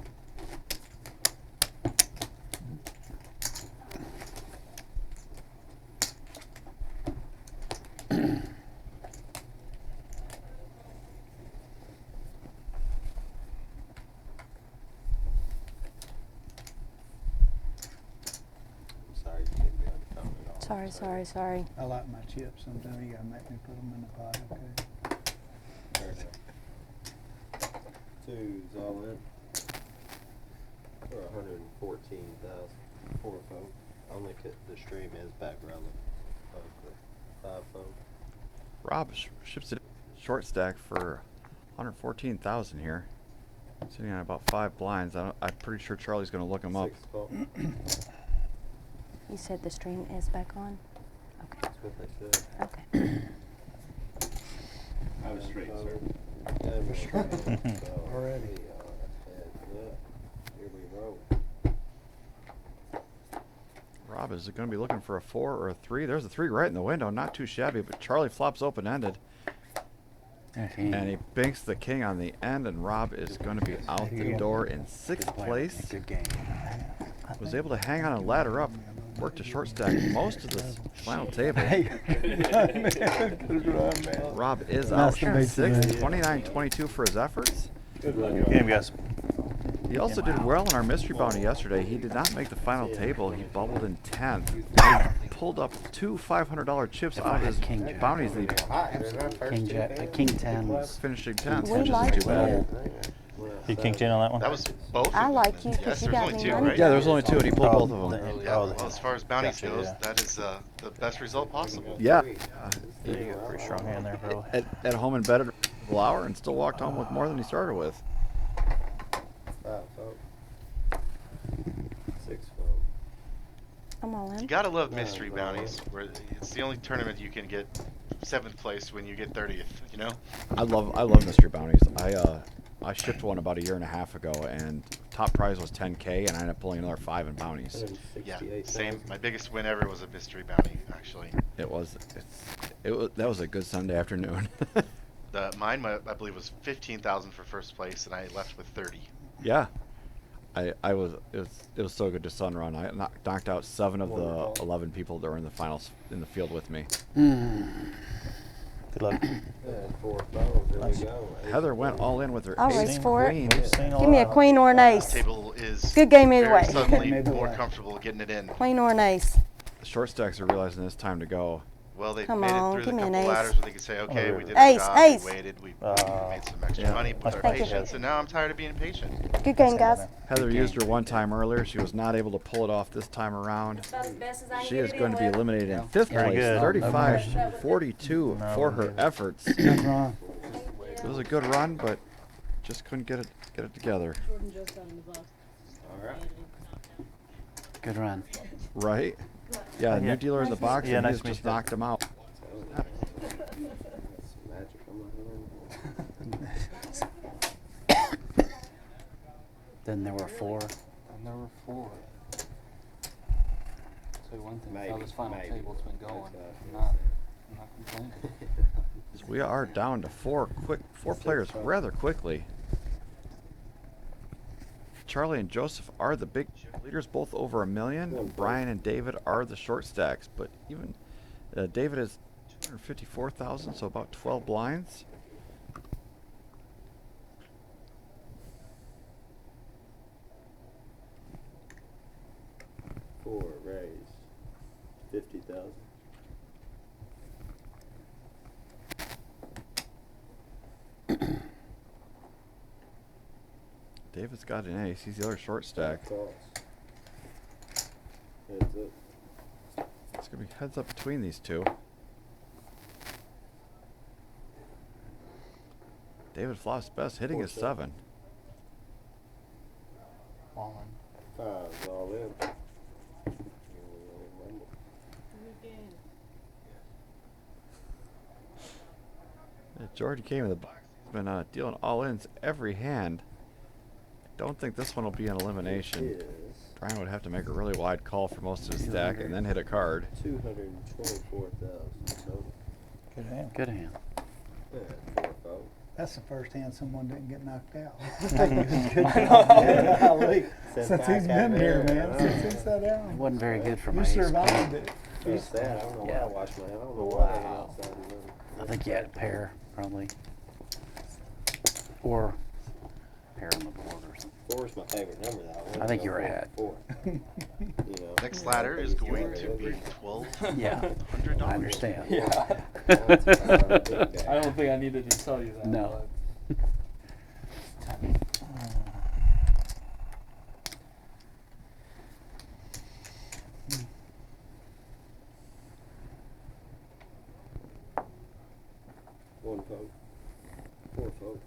Sorry, you didn't be on the phone at all. Sorry. I like my chips. Sometimes you gotta make me put them in the pot, okay? Fair enough. 2's all in. For 114,000. 4 fold. Only the stream is back relevant of the 5 fold. Rob ships it short stack for 114,000 here. Sitting on about 5 blinds. I'm pretty sure Charlie's going to look him up. 6 fold. You said the stream is back on? Okay. That's what they said. Okay. I was straight, sir. Already. Here we roll. Rob is going to be looking for a 4 or a 3. There's a 3 right in the window. Not too shabby, but Charlie flops open-ended. And he banks the king on the end, and Rob is going to be out the door in 6th place. Good game. Was able to hang on and ladder up. Worked a short stack most of the final table. Rob is out in 6th, 29-22 for his efforts. Good game, guys. He also did well in our mystery bounty yesterday. He did not make the final table. He bubbled in 10th. He pulled up 2 $500 chips out of his bounties lead. King 10. Finishing 10th, We which like isn't too bad. You king 10 on that one? That was both. I of like them. you 'cause Yes, you there's got only me 2, money. right? Yeah, there's only 2, and he pulled both of them. Yeah, well, as far as bounties Gotcha, goes, yeah. that is the best result possible. Yeah. You got a pretty strong hand there, bro. At home and betted a hour and still walked home with more than he started with. 5 fold. 6 fold. I'm all You in. gotta love mystery bounties, where it's the only tournament you can get 7th place when you get 30th. You know. I love mystery bounties. I shipped one about a year and a half ago, and top prize was 10K, and I ended up pulling another 5 in bounties. Yeah, same. My biggest win ever was a mystery bounty, actually. It was that was a good Sunday afternoon. Mine, I believe, was 15,000 for first place, and I left with 30. Yeah, it was so good to sun run. I knocked out 7 of the 11 people that were in the finals in the field with me. Good luck. And 4 fold. There we go. Heather went all in with her I'll ace race for it. queen. Give me a queen or an ace. Table is Good game either very way. suddenly more comfortable getting it in. Queen or an ace. The short stacks are realizing it's time to go. Well, they Come made on, it through give the me an couple ace. ladders where they could say, okay, we did Ace, our job, ace. we waited, we made some extra Yeah. money with our Thank you. patience, and now I'm tired of being patient. Good game, guys. Heather used her one time earlier. She was not able to pull it off this time around. About as best as I can She get is it going in to be with. eliminated in 5th Very place, good. 35-42 No. for her efforts. Good run. It was a good run, but just couldn't get it together. All right. Good run. Right? Yeah, Yeah. new dealer in the box, Yeah, and nice he's to meet just you. knocked him out. Then there were 4. And there were 4. So one thing, how Maybe, this final maybe. table's been That's going. what I I'm was not complaining. So we are down to four players rather quickly. Charlie and Joseph are the big leaders, both over 1 million. Brian and David are the short stacks, but even David is 254,000, so about 12 blinds. Four raised. 50,000. David's got an ace. He's the other short stack. Toss. Heads up. It's going to be heads up between these two. David flops best. Hitting is 7. All in. Five's all in. Jordan came in the box. He's been dealing all-ins every hand. Don't think this one will be an elimination. Brian would have to make a really wide call for most of his stack and then hit a card. 224,000 total. Good hand. Good hand. Yeah, 4-4. That's the first hand someone didn't get knocked out. Since he's been here, man. Since he sat down. It wasn't very good for my You ace survived queen. it. That's sad. I don't know why I watched my hand. I don't know why I went outside the room. I think you had a pair, probably. Or a pair on the board or something. 4 is my favorite number, though. I think you were ahead. 4. You know, Next ladder is going to be Yeah, $1,200. I understand. Yeah. That's a big guy. I don't think I needed to tell you that. No. One vote. 4 vote.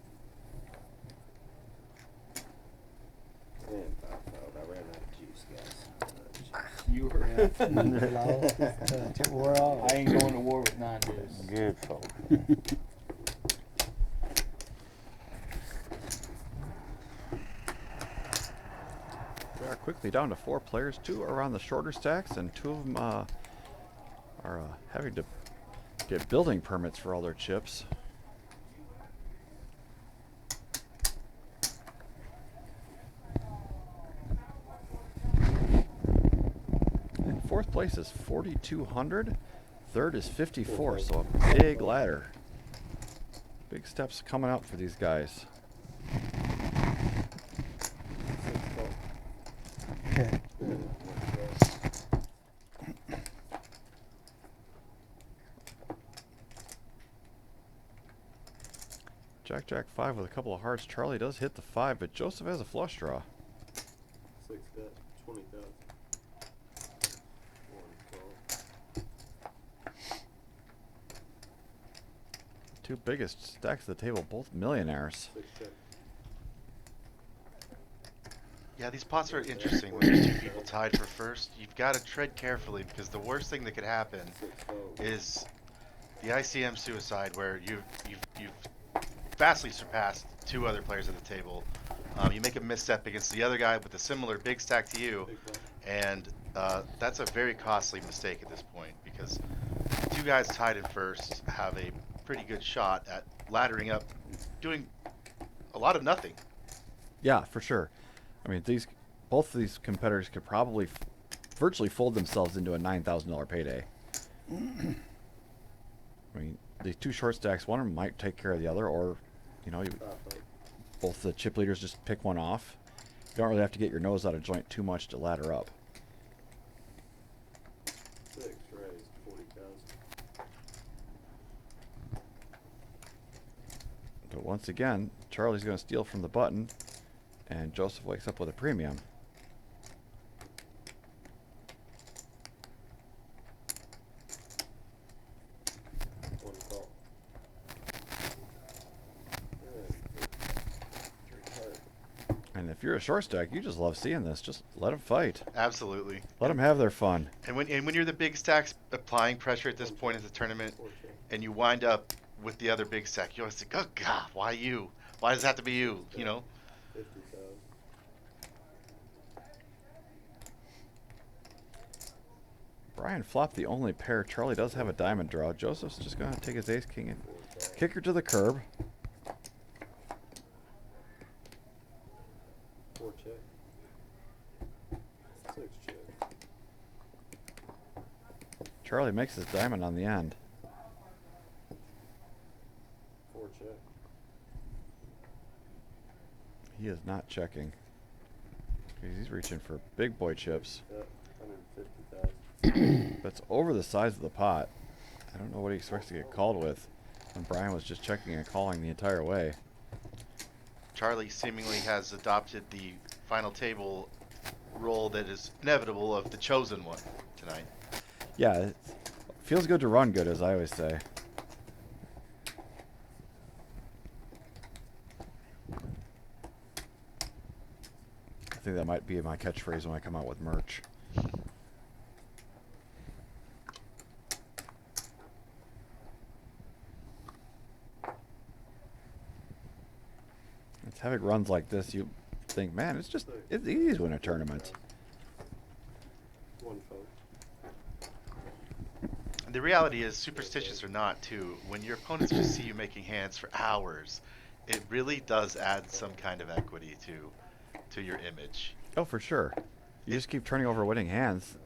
And 5 vote. I ran out of juice, guys. You were. We're all. I ain't going to war with 9 dudes. Good folk. We are quickly down to 4 players. 2 are on the shorter stacks, and 2 of them are having to get building permits for all their chips. And 4th place is 4,200. 3rd is 54, so a big ladder. Big steps coming up for these guys. Okay. Jack, Jack 5 with a couple of hearts. Charlie does hit the 5, but Joseph has a flush draw. 6 bet. 20,000. 1 call. 2 biggest stacks of the table, both millionaires. 6 check. Yeah, these pots are interesting when there's 2 people tied for first. You've got to tread carefully because the worst thing that could happen 6 vote. is the ICM suicide, where you've vastly surpassed 2 other players at the table. You make a misstep against the other guy with a similar big stack to you, Big vote. and that's a very costly mistake at this point because 2 guys tied in first have a pretty good shot at laddering up, doing a lot of nothing. Yeah, for sure. I mean, both of these competitors could probably virtually fold themselves into a $9,000 payday. I mean, the 2 short stacks, one of them might take care of the other, or, you know, 5 vote. both the chip leaders just pick one off. You don't really have to get your nose out of joint too much to ladder up. 6 raised. 40,000. But once again, Charlie's going to steal from the button, and Joseph wakes up with a premium. One call. And if you're a short stack, you just love seeing this. Just let them fight. Absolutely. Let them have their fun. And when you're the big stacks applying pressure at this point in the tournament, and you wind up with the other big stack, you always think, oh God, why you? Why does it have to be you? You know? 50,000. Brian flopped the only pair. Charlie does have a diamond draw. Joseph's just going to take his ace king and kick her to the curb. 4 check. 6 check. Charlie makes his diamond on the end. 4 check. He is not checking. He's reaching for big boy chips. Yep, 150,000. That's over the size of the pot. I don't know what he expects to get called with. And Brian was just checking and calling the entire way. Charlie seemingly has adopted the final table role that is inevitable of the chosen one tonight. Yeah, it feels good to run good, as I always say. I think that might be my catchphrase when I come out with merch. It's having runs like this, you think, man, it's easy to win a tournament. 1 fold. The reality is, superstitious or not, too, when your opponents just see you making hands for hours, it really does add some kind of equity to your image. Oh, for sure. You just keep turning over winning hands.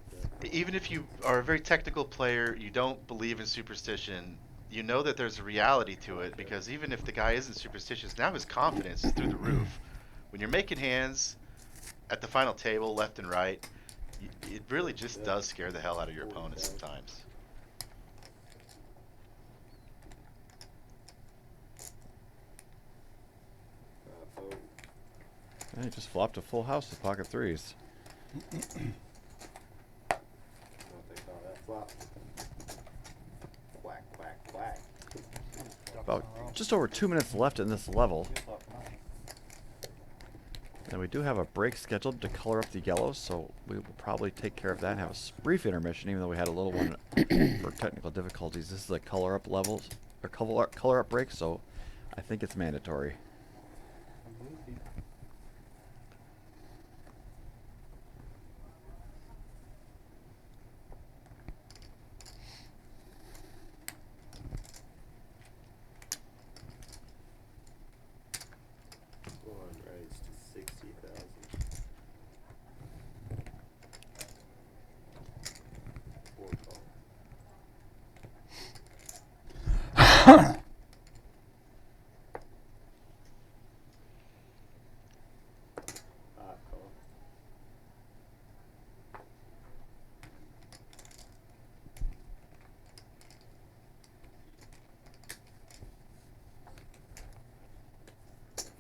Even if you are a very technical player, you don't believe in superstition, you know that there's a reality to it, because even if the guy isn't superstitious, now his confidence is through the roof. When you're making hands at the final table, left and right, it really just does scare the hell out of your opponent sometimes. Fold. And he just flopped a full house of pocket threes. What they call that flop. Quack, quack, quack. About just over 2 minutes left in this level. And we do have a break scheduled to color up the yellows, so we will probably take care of that and have a brief intermission, even though we had a little one for technical difficulties. This is a color up levels, or color up break, so I think it's mandatory. One raised to 60,000. 4 call. Call.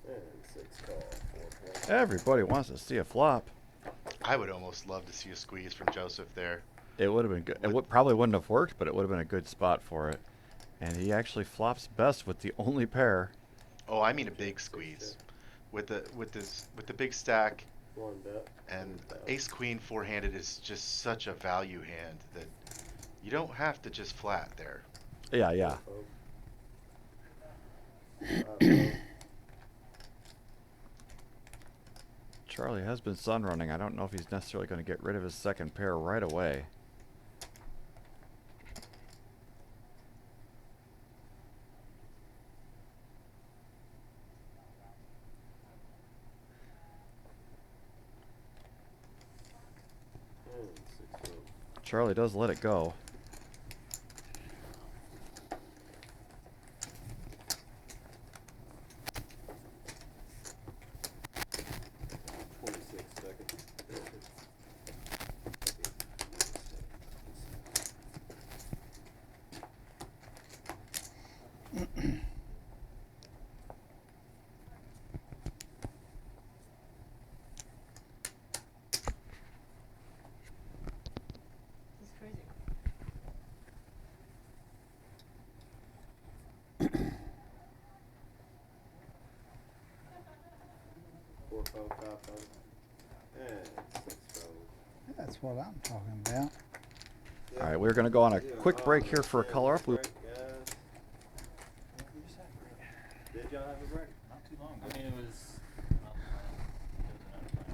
And 6 call. 4 play. Everybody wants to see a flop. I would almost love to see a squeeze from Joseph there. It would have been good. It probably wouldn't have worked, but it would have been a good spot for it. And he actually flops best with the only pair. Oh, I mean a big squeeze, with the big stack, 1 bet. and ace queen four-handed is just such a value hand that you don't have to just flat there. Yeah, yeah. Charlie has been sun running. I don't know if he's necessarily going to get rid of his second pair right away. And 6 fold. Charlie does let it go. This is crazy. Four fold, 5 fold. And 6 fold. That's what I'm talking about. All right, we're going to go on a quick break here for a color up. Break, guys. Did y'all have a break? Not too long. I mean, it was.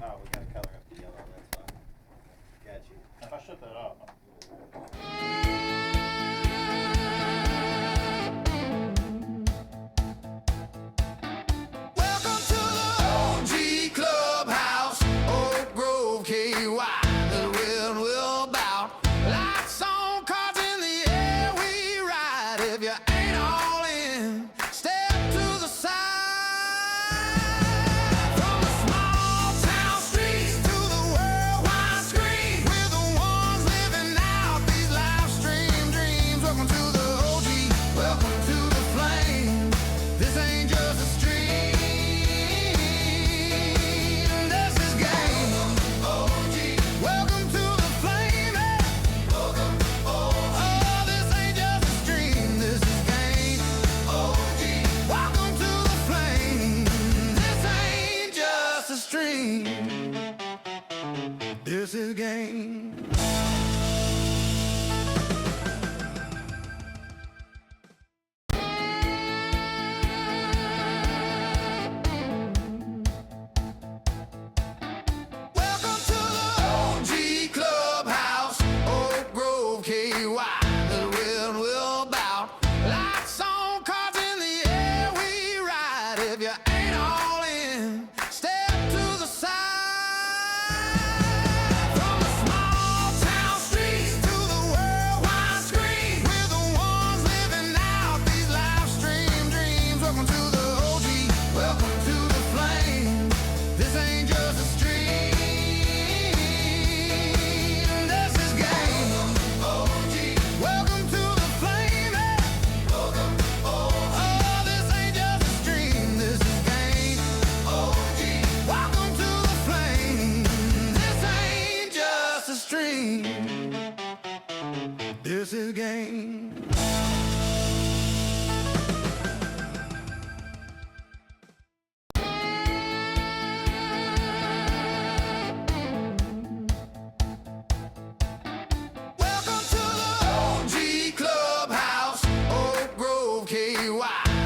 Oh, we gotta color up the yellow, that's fine. Got you. If I shut that off, Welcome to the OG Clubhouse, Oak Grove, KY. The wind will bout. Lights on, cards in the air, we ride. If you ain't all in, step to the side. From the small town streets to the worldwide screen, we're the ones living out these live stream dreams. Welcome to the OG, welcome to the flame. This ain't just a stream. Welcome to the flame. Oh, this ain't just a stream. This is game. Welcome to the flame. This ain't just a stream. This is game. Welcome to the OG Clubhouse, Oak Grove, KY. The wind will bout. Lights on, cards in the air, we ride. If you ain't all in, step to the side. From the small town streets to the worldwide screen, we're the ones living out these live stream dreams. Welcome to the OG, welcome to the flame. This ain't just a stream. This is game. Welcome to the flame. Oh, this ain't just a stream. This is game. Welcome to the flame. This ain't just a stream. This is game. Welcome to the OG Clubhouse, Oak Grove, KY.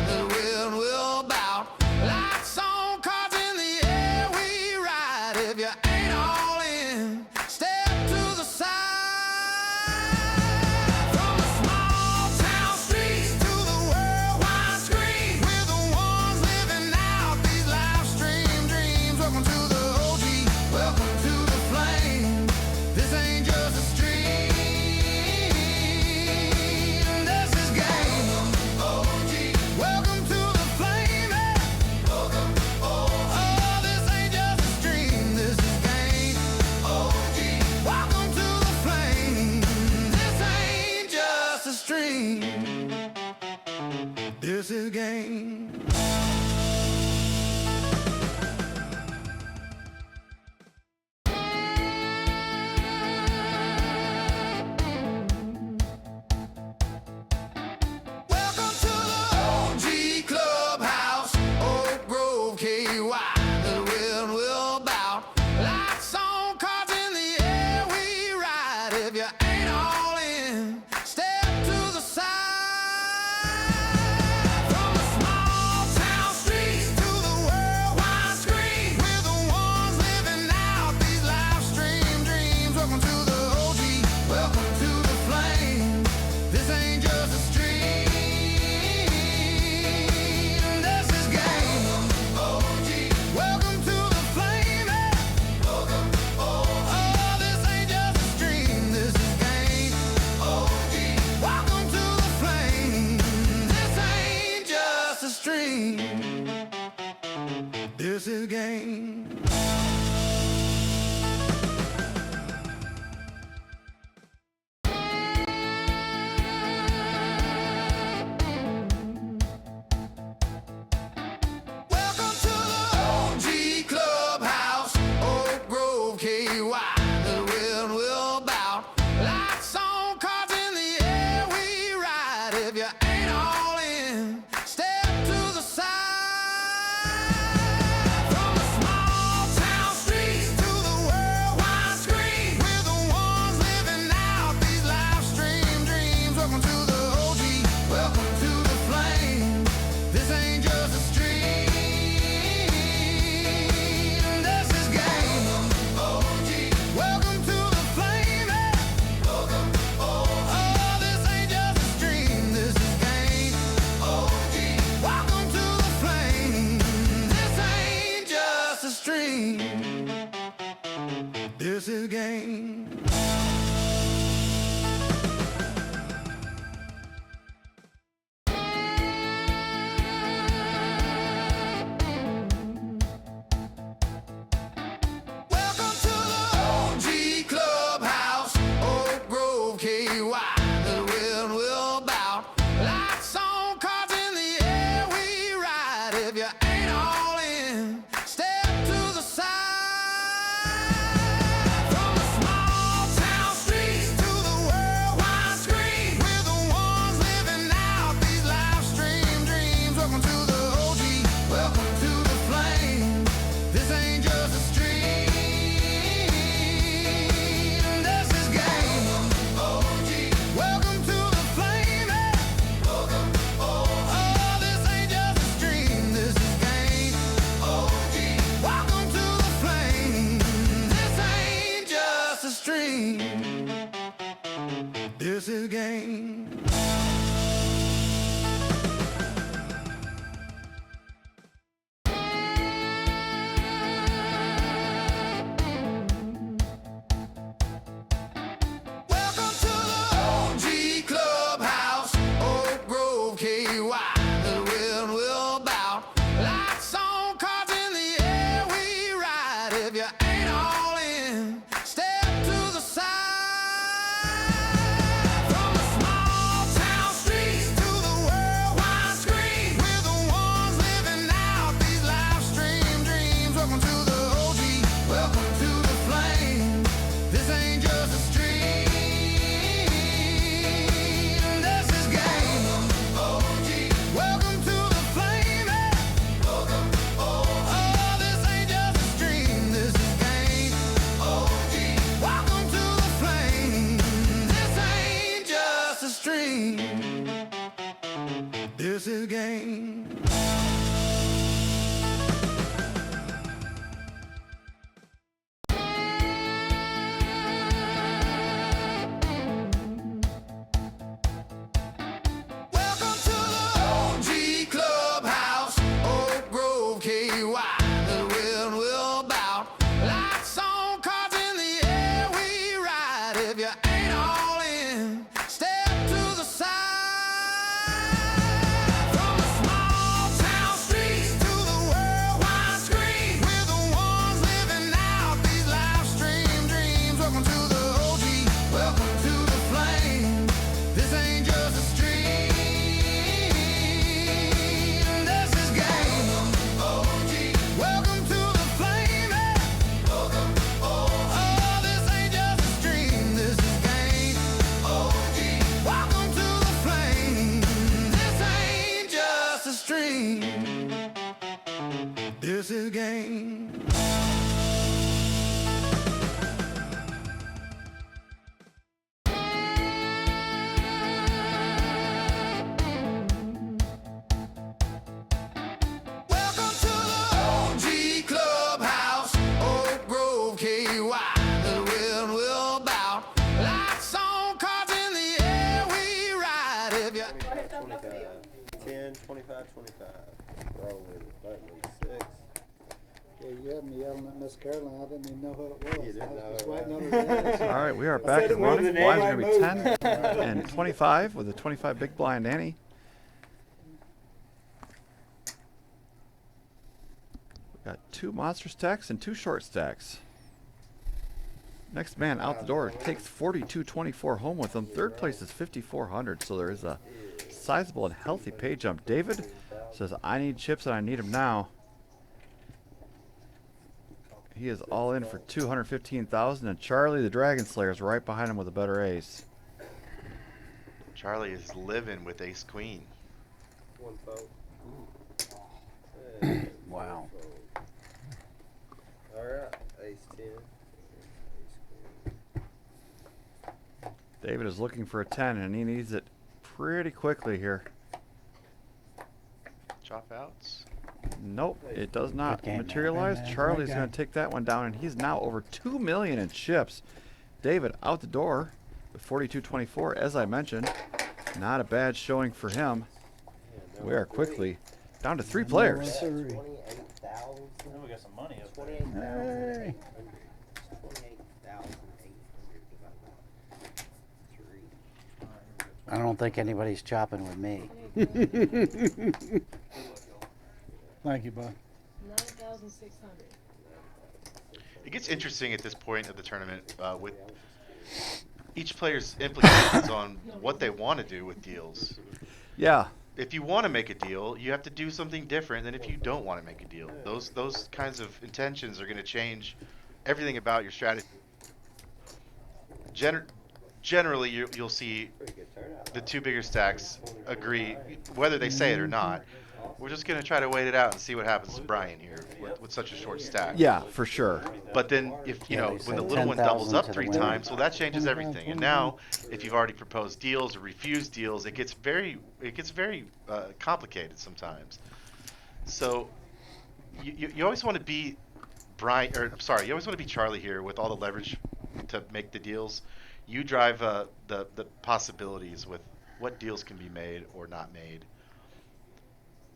The wind will bout. Lights on, cards in the air, we ride. If you ain't all in, step to the side. From the small town streets to the worldwide screen, we're the ones living out these live stream dreams. Welcome to the OG, welcome to the flame. This ain't just a stream. This is game. Welcome to the flame. Oh, this ain't just a stream. This is game. Welcome to the flame. This ain't just a stream. This is game. Welcome to the OG Clubhouse, Oak Grove, KY. The wind will bout. Lights on, cards in the air, we ride. If you ain't all in, step to the side. From the small town streets to the worldwide screen, we're the ones living out these live stream dreams. Welcome to the OG, welcome to the flame. This ain't just a stream. This is game. Welcome to the flame. Oh, this ain't just a stream. This is game. This is game. Welcome to the OG Clubhouse, Oak Grove, KY. The wind will bout. Lights on, cards in the air, we ride. If you ain't all in, step to the side. From the small town streets to the worldwide screen, we're the ones living out these live stream dreams. Welcome to the OG, welcome to the flame. This ain't just a stream. This is game. Welcome to the flame. Oh, this ain't just a stream. This is game. Welcome to the flame. This ain't just a stream. This is game. Welcome to the OG Clubhouse, Oak Grove, KY. The wind will bout. Lights on, cards in the air, we ride. If you ain't all in, step to the side. From the small town streets to the worldwide screen, we're the ones living out these live stream dreams. Welcome to the OG, welcome to the flame. This ain't just a stream. This is game. Welcome to the flame. Oh, this ain't just a stream. This is game. Welcome to the flame. This ain't just a stream. This is game. Welcome to the OG Clubhouse, Oak Grove, KY. The wind will bout. Lights on, cards in the air, we ride. If you 10, 25, 25. Roll with it. Button 6. Yeah, you had me yelling at Miss Caroline. I didn't even know what it was. You didn't know I was just it waiting on was. her to ask. All right, we are I back said and it wasn't running. the Blinds name are I going to be moved. 10 and 25 with a 25 big blind Annie. We got 2 monster stacks and 2 short stacks. Next man out the door takes 42.24 home with him. Third place is 5,400, so there is a sizable and healthy pay jump. David says, I need chips and I need them now. He is all in for 215,000, and Charlie the Dragon Slayer is right behind him with a better ace. Charlie is living with ace queen. One fold. Wow. Alright, ace 10. Ace queen. David is looking for a 10, and he needs it pretty quickly here. Chop outs. Nope, it does not game, man. materialize. Good man, Charlie's great going game. to take that one down, and he's now over 2 million in chips. David out the door with 42.24, as I mentioned. Not a bad showing for him. Yeah, We are quickly down to 3 players. 28,000. Then we got some money up there. 28,800. Hey. 28,800 divided by 3. I don't think anybody's chopping with me. Thank you, bud. 9,600. It gets interesting at this point of the tournament with each player's implications on what they want to do with deals. Yeah, If you want to make a deal, you have to do something different than if you don't want to make a deal. Those kinds of intentions are going to change everything about your strategy. Generally, you'll see the 2 bigger stacks agree, whether they say it or not. We're just going to try to wait it out and see what happens to Brian here with such a short stack. yeah, for sure. But then, if you know, when the little one doubles up 3 times, well, that changes everything. And now, if you've already proposed deals or refused deals, it gets very complicated sometimes. So, you always want to be Brian, or sorry, you always want to be Charlie here with all the leverage to make the deals. You drive the possibilities with what deals can be made or not made.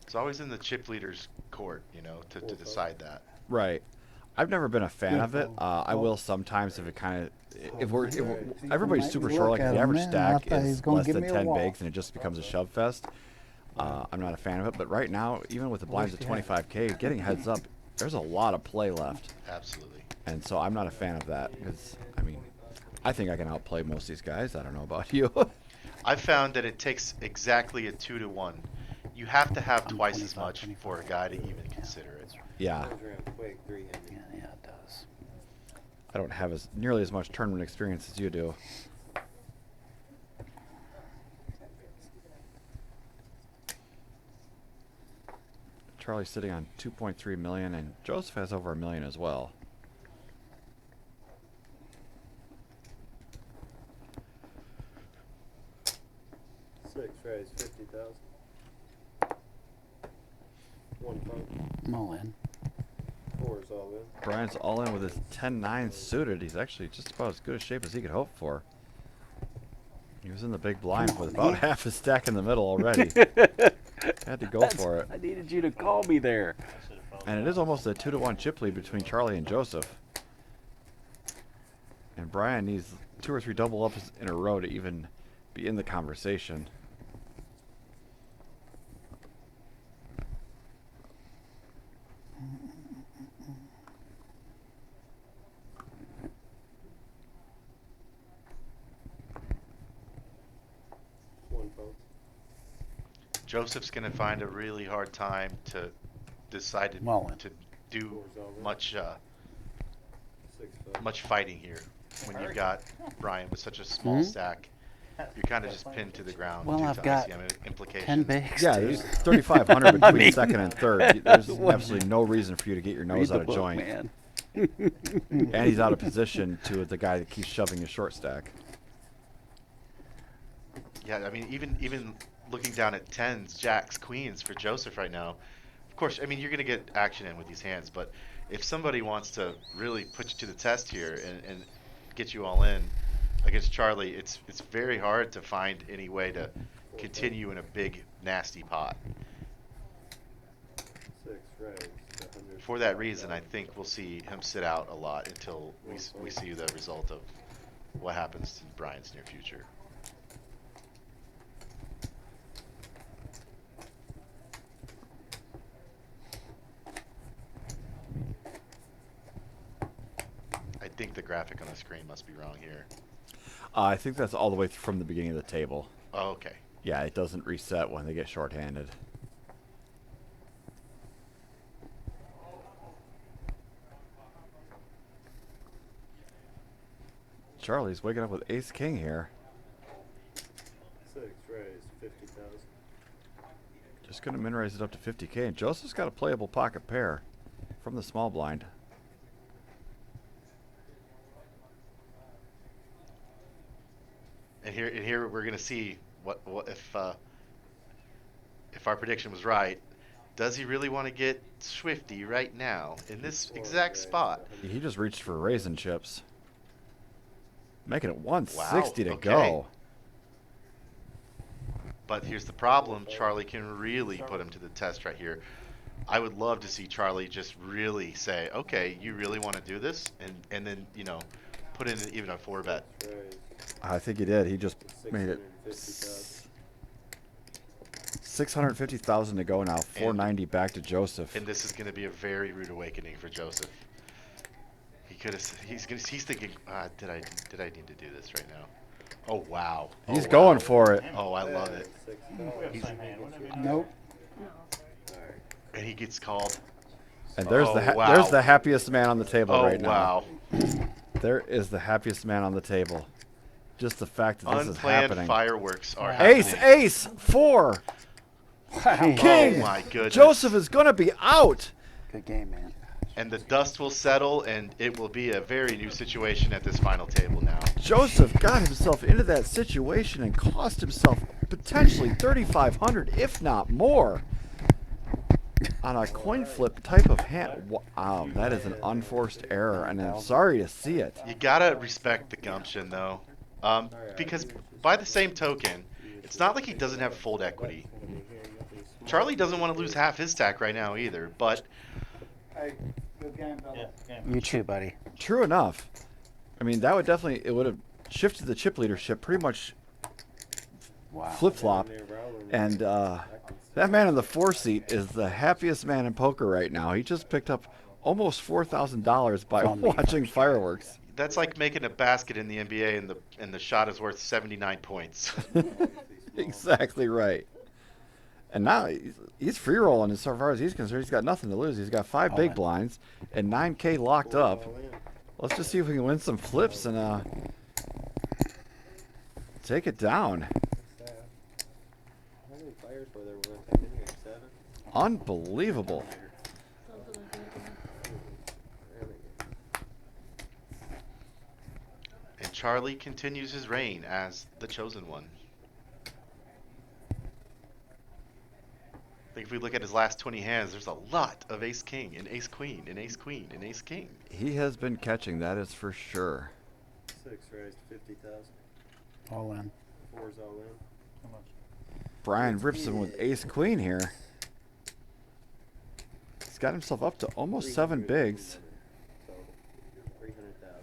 It's always in the chip leader's court, you know, to decide that. Right. I've never been a fan of it. Good. I will sometimes if it kind of if we're everybody's super short. Like if the Look at average him, man, I stack thought he was is gonna less give than me a 10 walk. bigs and it just becomes a shove fest. I'm not a fan of it. But right now, even with the blinds at 25K, getting heads up, there's a lot of play left. Absolutely. And so I'm not a fan of that because I mean, I think I can outplay most of these guys. I don't know about you. I've found that it takes exactly a 2-to-1. You have to have twice as much for a guy to even consider it. Yeah. Yeah, it does. I don't have nearly as much tournament experience as you do. Charlie's sitting on 2.3 million, and Joseph has over $1 million as well. Six raise 50,000. One phone. I'm all in. Four is all in. Brian's all in with his 10-9 suited. He's actually just about as good a shape as he could hope for. He was in the big blind with about half his stack in the middle already. Had to go for it. I needed you to call me there. And it is almost a 2-to-1 chip lead between Charlie and Joseph. And Brian needs 2 or 3 double ups in a row to even be in the conversation. One phone. Joseph's going to find a really hard time to decide to do much much fighting here when you've got Brian with such a small stack. You're kind of just pinned to the ground. Well, due I've to got ICM implications. 10 bigs. Yeah, there's 3,500 between second and third. There's absolutely no reason for you to get your nose out of joint. Man. And he's out of position to the guy that keeps shoving his short stack. Yeah, I mean, even looking down at tens, jacks, queens for Joseph right now. Of course, I mean, you're going to get action in with these hands, but if somebody wants to really put you to the test here and get you all in against Charlie, it's very hard to find any way to continue in a big, nasty pot. Six raise. For that reason, I think we'll see him sit out a lot until we see the result of what happens to Brian's near future. I think the graphic on the screen must be wrong here. I think that's all the way from the beginning of the table. Oh, okay. Yeah, it doesn't reset when they get shorthanded. Charlie's waking up with ace king here. Six raise 50,000. Just going to min raise it up to 50K. And Joseph's got a playable pocket pair from the small blind. And here we're gonna see what if our prediction was right. Does he really want to get swifty right now in this exact spot? He just reached for raisin chips. Making it 160 Wow, to okay. go. But here's the problem. Charlie can really put him to the test right here. I would love to see Charlie just really say, okay, you really want to do this? And then, you know, put in even a 4-bet. I think he did. He just made it 650,000 to go now. 490 back to Joseph. And this is going to be a very rude awakening for Joseph. He could have. He's thinking, did I need to do this right now? Oh wow. He's Oh, going wow. for it. Oh, I love it. Nope. And he gets called. And there's Oh, the wow. there's the happiest man on the table Oh, right now. wow. There is the happiest man on the table. Just the fact that this is Unplanned happening. fireworks are Ace, happening. ace, 4. King. Oh my goodness. Joseph is going to be out. Good game, man. And the dust will settle, and it will be a very new situation at this final table now. Joseph got himself into that situation and cost himself potentially 3,500, if not more, on a coin flip type of hand. Wow, that is an unforced error, and I'm sorry to see it. You gotta respect the gumption, though, Because by the same token, it's not like he doesn't have fold equity. Charlie doesn't want to lose half his stack right now either, but You too, buddy. True enough. I mean, that would definitely, it would have shifted the chip leadership pretty much flip-flop. And that man in the 4-seat is the happiest man in poker right now. He just picked up almost $4,000 by watching fireworks. that's like making a basket in the NBA and the shot is worth 79 points. Exactly right. And now he's free rolling as far as he's concerned. He's got nothing to lose. He's got 5 big blinds and 9K locked up. Let's just see if we can win some flips and take it down. Unbelievable. And Charlie continues his reign as the chosen one. I think if we look at his last 20 hands, there's a lot of ace king and ace queen and ace queen and ace king. He has been catching, that is for sure. 6 raised 50,000. All in. 4's all in. How much? Brian rips him with ace queen here. He's got himself up to almost 7 bigs. 300,000.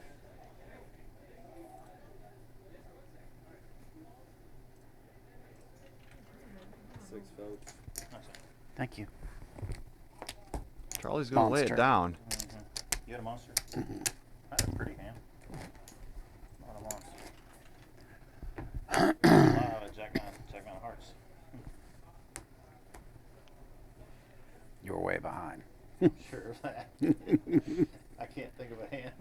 Six votes. Thank you. Charlie's going to lay it down. You had a monster? I had a pretty hand. Not a monster. Wow, Jack nine of hearts. You're way behind. Sure of that. I can't think of a hand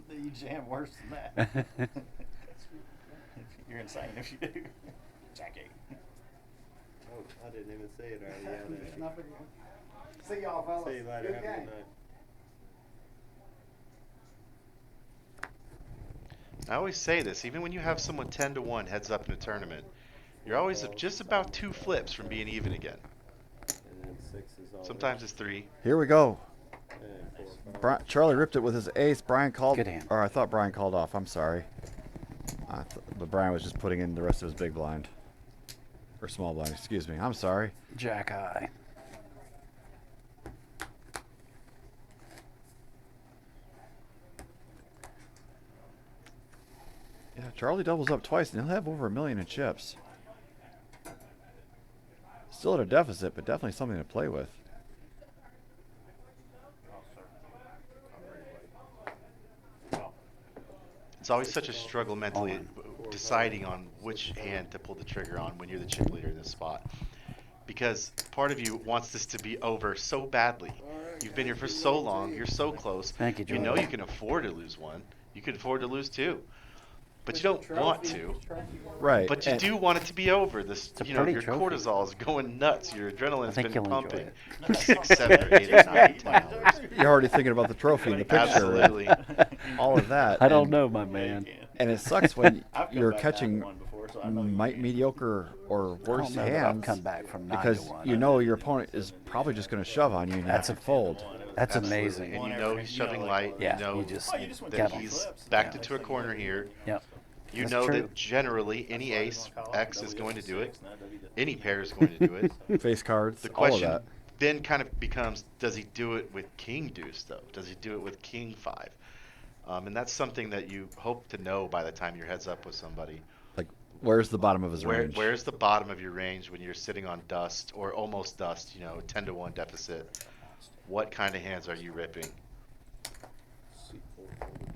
that you jam worse than that. You're insane if you do. Jack 8. Oh, I didn't even say it earlier. See y'all, fellas. See you later. Good Have a game. good night. I always say this, even when you have someone 10-1 heads up in a tournament, you're always just about 2 flips from being even again. And then 6 is all Sometimes it's 3. Here we go. in. And 4, 5. Charlie ripped it with his ace. Brian called. Good hand. Or I thought Brian called off. I'm sorry. But Brian was just putting in the rest of his big blind. Or small blind, excuse me. I'm sorry. Jack high. Yeah, Charlie doubles up twice, and he'll have over $1 million in chips. Still at a deficit, but definitely something to play with. It's always such a struggle mentally deciding on which hand to pull the trigger on when you're the chip leader in this spot. Because part of you wants this to be over so badly. You've been here for so long, you're so close. Thank you, You know Jordan. you can afford to lose one. You can afford to lose 2. But you don't want to. Right. But you do want it to be over. This, It's a you know, pretty your trophy. cortisol is going nuts. Your adrenaline's think been you'll enjoy pumping it. for 6, 7, or 8, or 9, 10 hours. You're already thinking about the trophy in the picture. Absolutely. All of that. I don't and- know, my man. And it sucks when I've come you're back down to catching 1 before, so I know you can. mediocre or worse I don't know that I've hands come back from 9 because to 1. you know your opponent is probably just going to shove on you and you have That's to a fold. That's Absolutely. amazing. And you know he's shoving light. Yeah, you know you just that get 'em. he's backed into a corner here. Yep. You That's know true. that generally any ace X is going to do it. Any pair is going to do it. Face cards, The all of question that. then kind of becomes, does he do it with king deuce though? Does he do it with king 5? And that's something that you hope to know by the time your heads up with somebody. Like, where's the bottom of his range? Where's the bottom of your range when you're sitting on dust or almost dust, you know, 10-1 deficit? What kind of hands are you ripping? Seat 4 folded.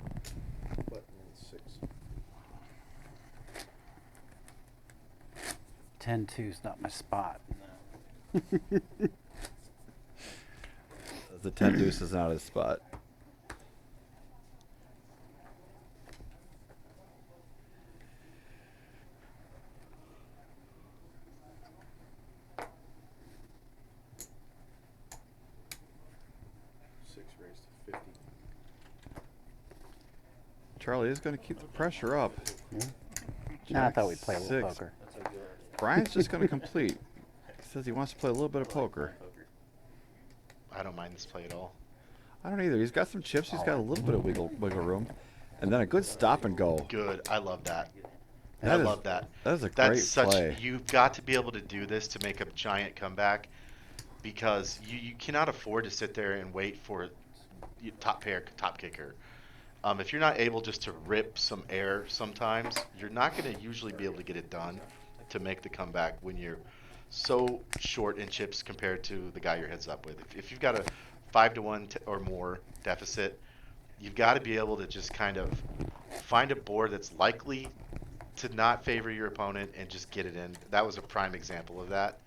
Button and 6. 10-2's not my spot. The 10 deuce is not his spot. Six raised to 50. Charlie is going to keep the pressure up. Nah, I thought we'd play a little Six. poker. Brian's just going to complete. He says he wants to play a little bit of poker. I don't mind this play at all. I don't either. He's got some chips. He's got a little bit of wiggle room. And then a good stop and go. Good. I love that. I love that. That is a That's great such. play. You've got to be able to do this to make a giant comeback, because you cannot afford to sit there and wait for top pair, top kicker. If you're not able just to rip some air sometimes, you're not going to usually be able to get it done to make the comeback when you're so short in chips compared to the guy you're heads up with. If you've got a 5-1 or more deficit, you've got to be able to just kind of find a board that's likely to not favor your opponent and just get it in. That was a prime example of that.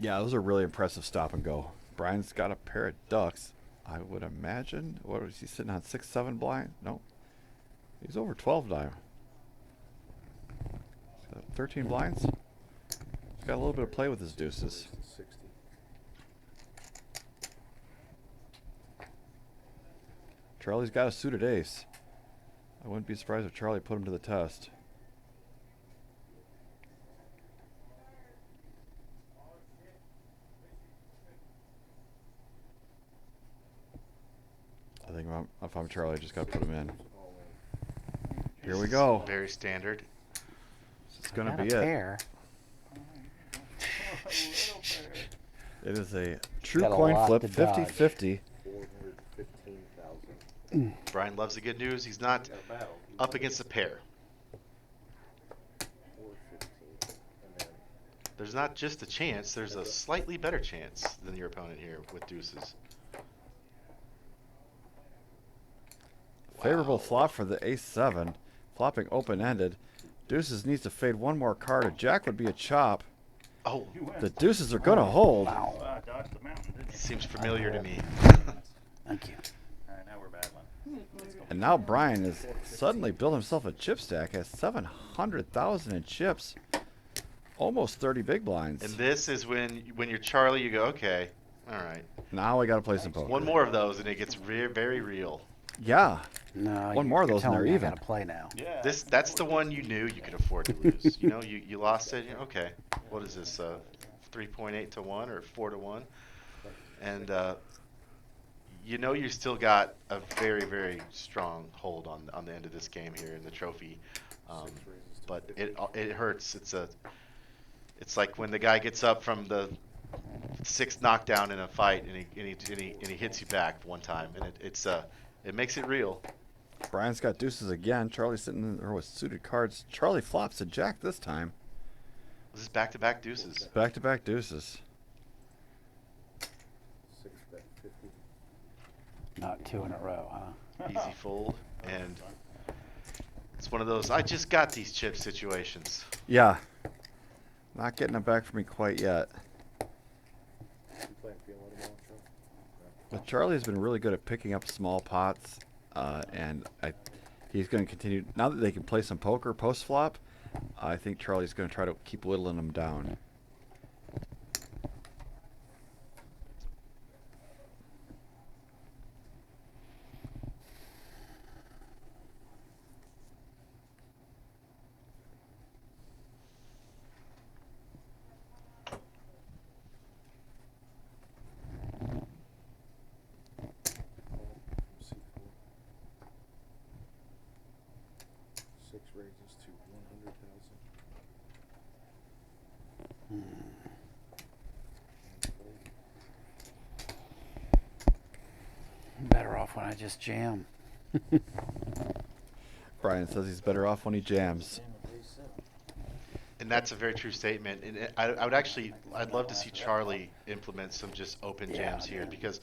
Yeah, those are really impressive stop and go. Brian's got a pair of ducks. I would imagine. What was he sitting on 6-7 blind? No, he's over 12 now. So 13 blinds. He's got a little bit of play with his deuces. 60. Charlie's got a suited ace. I wouldn't be surprised if Charlie put him to the test. I think if I'm Charlie, I just got to put him in. Here we go. Very standard. It's going to Got be a it. pair. It is a true Got a coin lot flip, to dodge. 50-50. 415,000. Brian loves the good news. He's not up against a pair. 415. And then There's not just a chance, there's a slightly better chance than your opponent here with deuces. Favorable flop for the ace-7. Flopping open-ended. Deuces needs to fade one more card. A jack would be a chop. Oh, The deuces are going to hold. I dodged the mountain, didn't you? seems familiar to me. Thank you. All right, now we're battling. And now Brian has suddenly built himself a chip stack. Has 700,000 in chips. Almost 30 big blinds. And this is when you're Charlie, you go, okay, all right. Now we got to play some poker. One more of those and it gets very real. Yeah. No, One more of you're those and telling they're me I even. gotta play now. Yeah. That's the one you knew you could afford to lose. You know, you lost it. Okay, what is this? 3.8 to 1 or 4 to 1, and you know you still got a very strong hold on the end of this game here in the trophy, but it hurts. It's like when the guy gets up from the 6th knockdown in a fight and he hits you back one time, and it makes it real. Brian's got deuces again. Charlie's sitting there with suited cards. Charlie flops a jack this time. This is back-to-back deuces. Back-to-back deuces. 6 bet 50. Not 2 in a row, huh? Easy fold, and it's one of those I just got these chips situations. Yeah. Not getting them back for me quite yet. You playing field tomorrow, Charlie? But Charlie has been really good at picking up small pots, and he's going to continue. Now that they can play some poker post-flop, I think Charlie's going to try to keep whittling them down. C4. 6 raises to 100,000. Better off when I just jam. Brian says he's better off when he jams. And that's a very true statement. And I'd love to see Charlie implement some just open jams here, because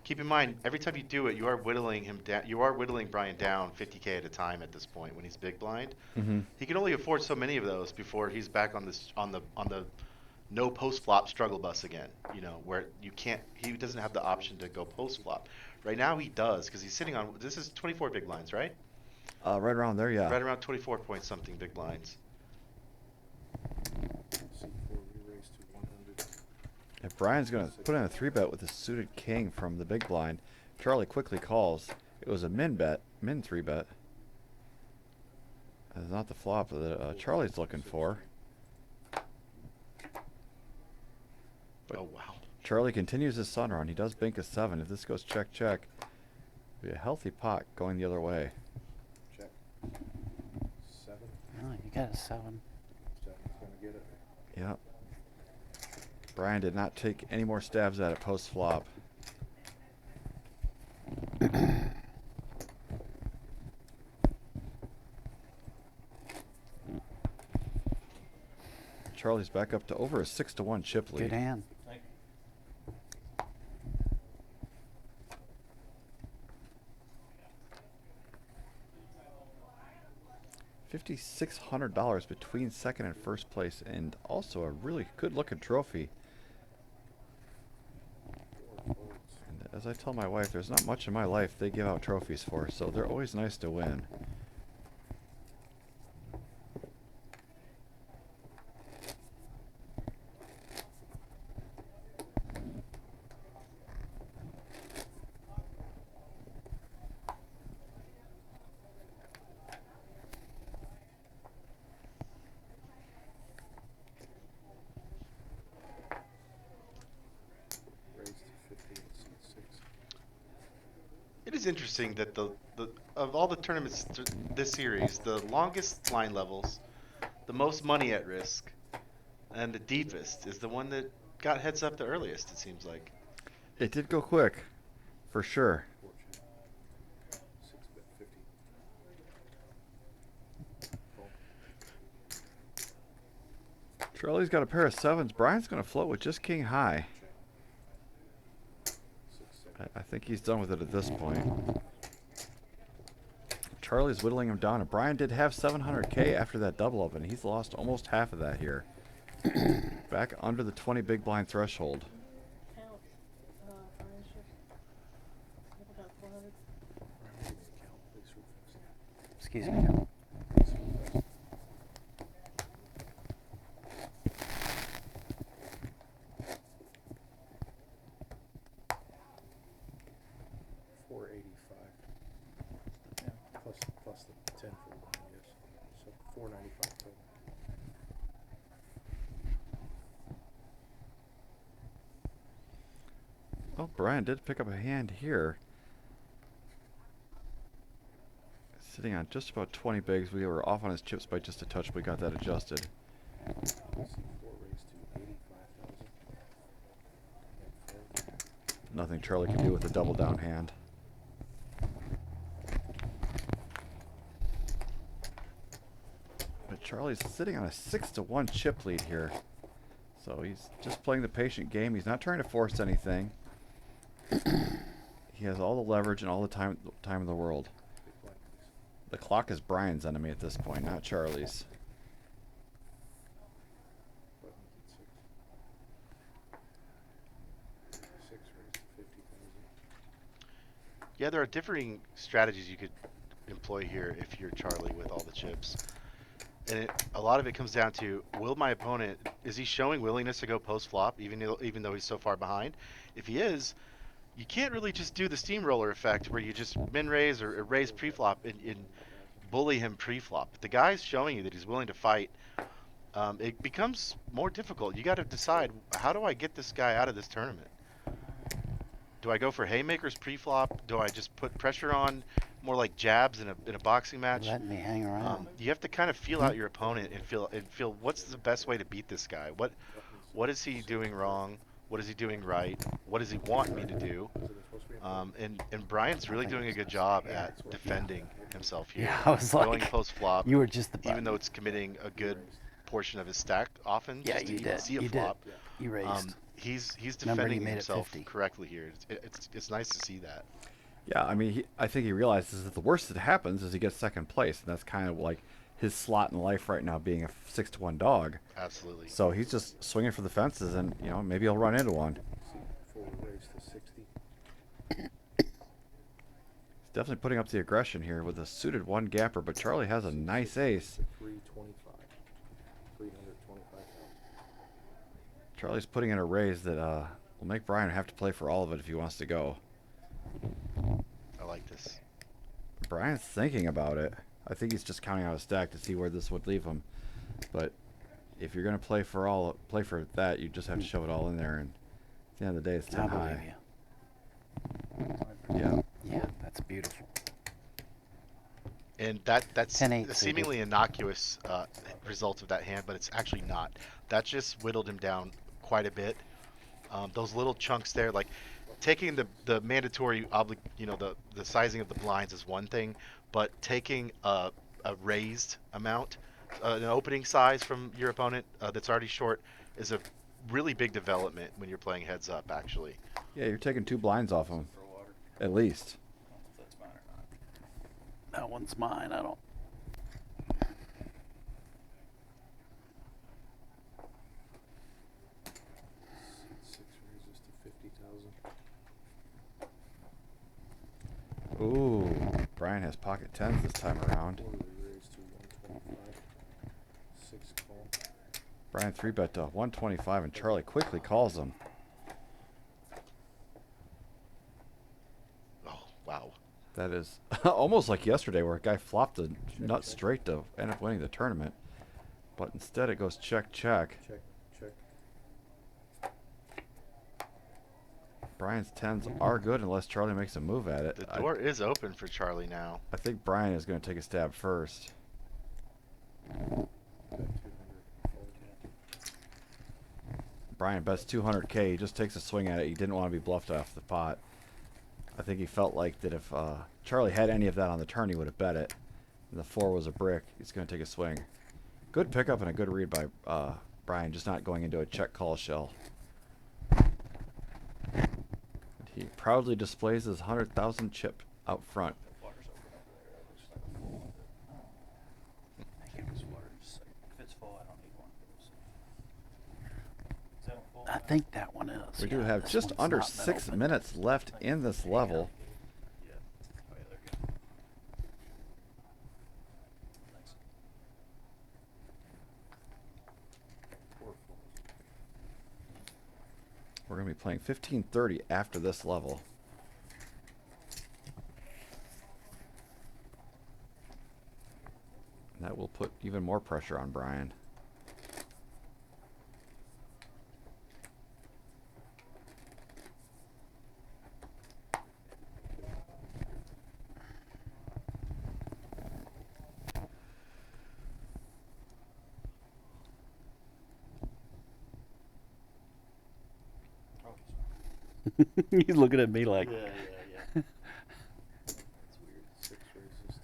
keep in mind, every time you do it, you are whittling him down. You are whittling Brian down 50K at a time at this point when he's big blind. Mm-hmm. He can only afford so many of those before he's back on the no post flop struggle bus again. You know, where he doesn't have the option to go post flop. Right now he does, because he's sitting on, this is 24 big blinds, right? Right around there, yeah. Right around 24 point something big blinds. C4 re-raise to 100. If Brian's going to put in a 3-bet with a suited king from the big blind, Charlie quickly calls. It was a min 3-bet. That's not the flop that Charlie's looking for. Oh, wow. Charlie continues his sun run. He does bank a 7. If this goes check, it'll be a healthy pot going the other way. Check. 7. Oh, you got a 7. Seven's gonna get it. Yep. Brian did not take any more stabs at it post flop. Charlie's back up to over a 6-1 chip lead. Good hand. 5,600 between second and first place, and also a really good looking trophy. And as I tell my wife, there's not much in my life they give out trophies for, so they're always nice to win. Raised to 58, seat 6. It is interesting that the of all the tournaments this series, the longest line levels, the most money at risk, and the deepest is the one that got heads up the earliest, it seems like. It did go quick, for sure. Fortunate. 6-bet 50. Call. Charlie's got a pair of 7s. Brian's going to float with just king high. Check. 6-7. I think he's done with it at this point. Charlie's whittling him down, and Brian did have 700K after that double up, and he's lost almost half of that here. Back under the 20 big blind threshold. Excuse me. Yeah, plus the 10 for the blind, yes. So 495 total. Well, Brian did pick up a hand here. Sitting on just about 20 bigs. We were off on his chips by just a touch, but we got that adjusted. C4 raised to 85,000. Nothing Charlie can do with a double down hand. But Charlie's sitting on a 6-1 chip lead here. So he's just playing the patient game. He's not trying to force anything. He has all the leverage and all the time in the world. The clock is Brian's enemy at this point, not Charlie's. Button at 6. 6 raised to 50,000. Yeah, there are differing strategies you could employ here if you're Charlie with all the chips. And a lot of it comes down to, will my opponent, is he showing willingness to go post-flop even though he's so far behind? If he is, you can't really just do the steamroller effect where you just min-raise or raise pre-flop and bully him pre-flop. If the guy's showing you that he's willing to fight, it becomes more difficult. You got to decide, how do I get this guy out of this tournament? Do I go for haymakers pre-flop? Do I just put pressure on, more like jabs in a boxing match? Letting me hang around. You have to kind of feel out your opponent and feel what's the best way to beat this guy. What is he doing wrong? What is he doing right? What does he want me to do? And Brian's really doing a good job at defending himself here. Yeah, I was like, going post flop. you were just the button. Even though it's committing a good portion of his stack often. Yeah, just to you even did. see a You flop. did. You raised. He's Remember, defending you made it himself 50. correctly here. It's nice to see that. Yeah, I mean, I think he realizes that the worst that happens is he gets second place, and that's kind of like his slot in life right now, being a 6-1 dog. Absolutely. So he's just swinging for the fences, and maybe he'll run into one. C4 raised to 60. He's definitely putting up the aggression here with a suited one gapper, but Charlie has a nice ace. 325. 325,000. Charlie's putting in a raise that will make Brian have to play for all of it if he wants to go. I like this. Brian's thinking about it. I think he's just counting out a stack to see where this would leave him. But if you're going to play for that, you just have to shove it all in there. And at the end of the day, it's 10 I believe high. you. Yeah. Yeah, that's beautiful. And that's 10-8 a suited. seemingly innocuous result of that hand, but it's actually not. That just whittled him down quite a bit. Those little chunks there, like taking the mandatory the sizing of the blinds is one thing, but taking a raised amount, an opening size from your opponent that's already short is a really big development when you're playing heads up. Actually, Yeah, you're taking 2 blinds off him, at least. That's mine or not. That one's mine. I don't. Six raises to 50,000. Ooh, Brian has pocket 10s this time around. Quarterly raise to 125. 6 call. Brian 3-bet to 125, and Charlie quickly calls him. oh wow, That is almost like yesterday, where a guy flopped the nut straight to end up winning the tournament. But instead, it goes check, check. Check, check. Brian's 10s are good unless Charlie makes a move at it. the door is open for Charlie now. I think Brian is going to take a stab first. Bet 200. Fold. Brian bets 200K. He just takes a swing at it. He didn't want to be bluffed off the pot. I think he felt like that if Charlie had any of that on the turn, he would have bet it. And the 4 was a brick. He's going to take a swing. Good pickup and a good read by Brian, just not going into a check call shell. And he proudly displays his 100,000 chip out front. If it's full, I don't need one. Is that one full? I think that one is. We do Yeah, have this just one's under not been 6 opened. minutes left in this level. Yeah. Oh, yeah, they're good. Thanks. 4 folds. We're going to be playing 15:30 after this level. And that will put even more pressure on Brian. Oh, sorry. He's looking at me like. Yeah, yeah, yeah. That's weird. 6 raises to.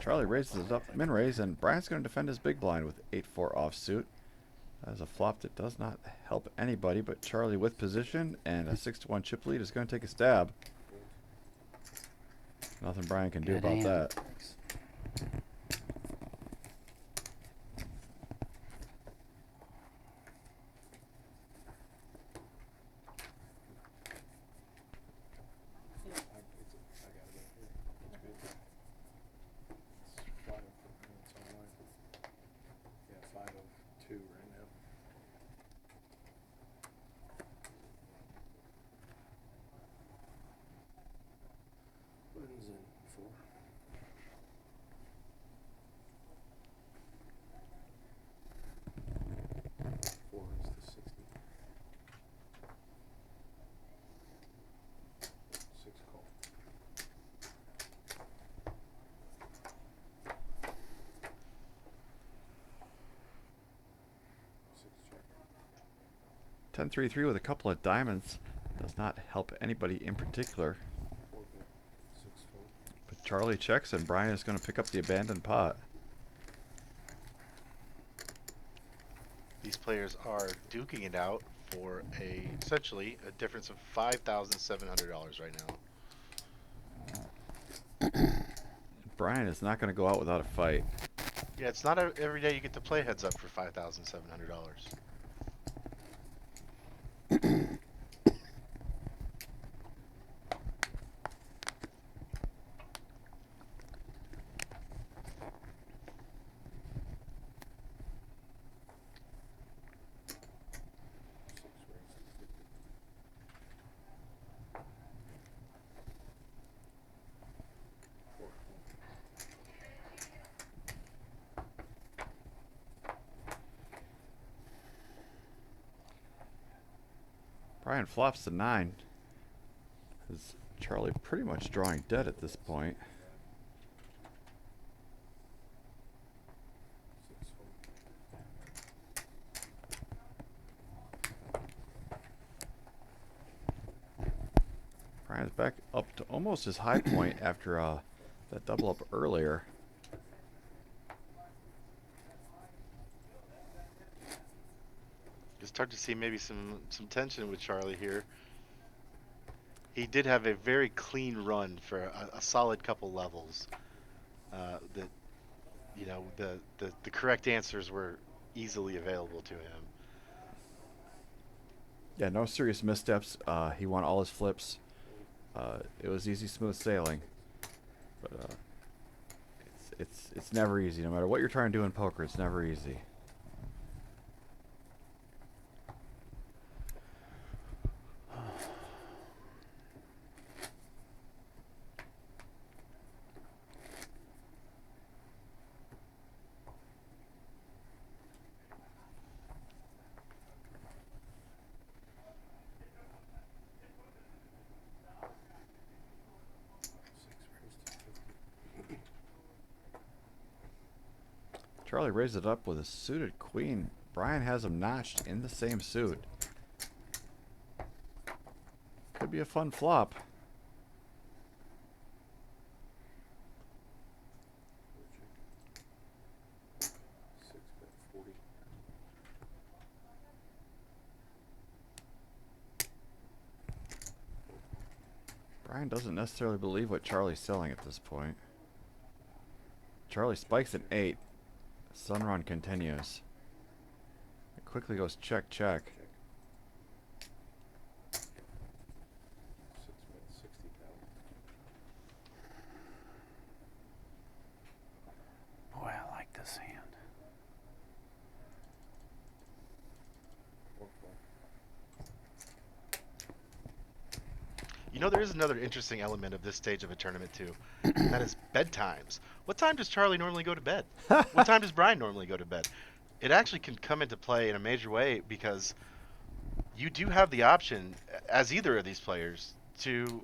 Charlie raises it up, min raise, and Brian's going to defend his big blind with 8-4 offsuit. As a flop that does not help anybody, but Charlie with position and a 6-1 chip lead is going to take a stab. Nothing Brian can do Good about hand. that. Thanks. I got it up here. That's good. It's 5 of it's online. Yeah, 5 of 2 right now. Buttons in 4. Four is the 60. 6 call. Six check. 10-3-3 with a couple of diamonds does not help anybody in particular. 4 bet. 6 fold. But Charlie checks, and Brian is going to pick up the abandoned pot. These players are duking it out for essentially a difference of $5,700 right now. Brian is not going to go out without a fight. Yeah, it's not every day you get to play heads up for $5,700. Brian flops to 9. Is Charlie pretty much drawing dead at this point? Brian's back up to almost his high point after that double up earlier. You start to see maybe some tension with Charlie here. He did have a very clean run for a solid couple levels. That, you know, the correct answers were easily available to him. Yeah, no serious missteps. He won all his flips. It was easy, smooth sailing. But it's never easy. No matter what you're trying to do in poker, it's never easy. Charlie raised it up with a suited queen. Brian has him notched in the same suit. Could be a fun flop. Brian doesn't necessarily believe what Charlie's selling at this point. Charlie spikes an 8. Sun run continues. It quickly goes check, check. Boy, I like this hand. You know, there is another interesting element of this stage of a tournament, too. And that is bedtimes. What time does Charlie normally go to bed? What time does Brian normally go to bed? It actually can come into play in a major way because you do have the option, as either of these players, to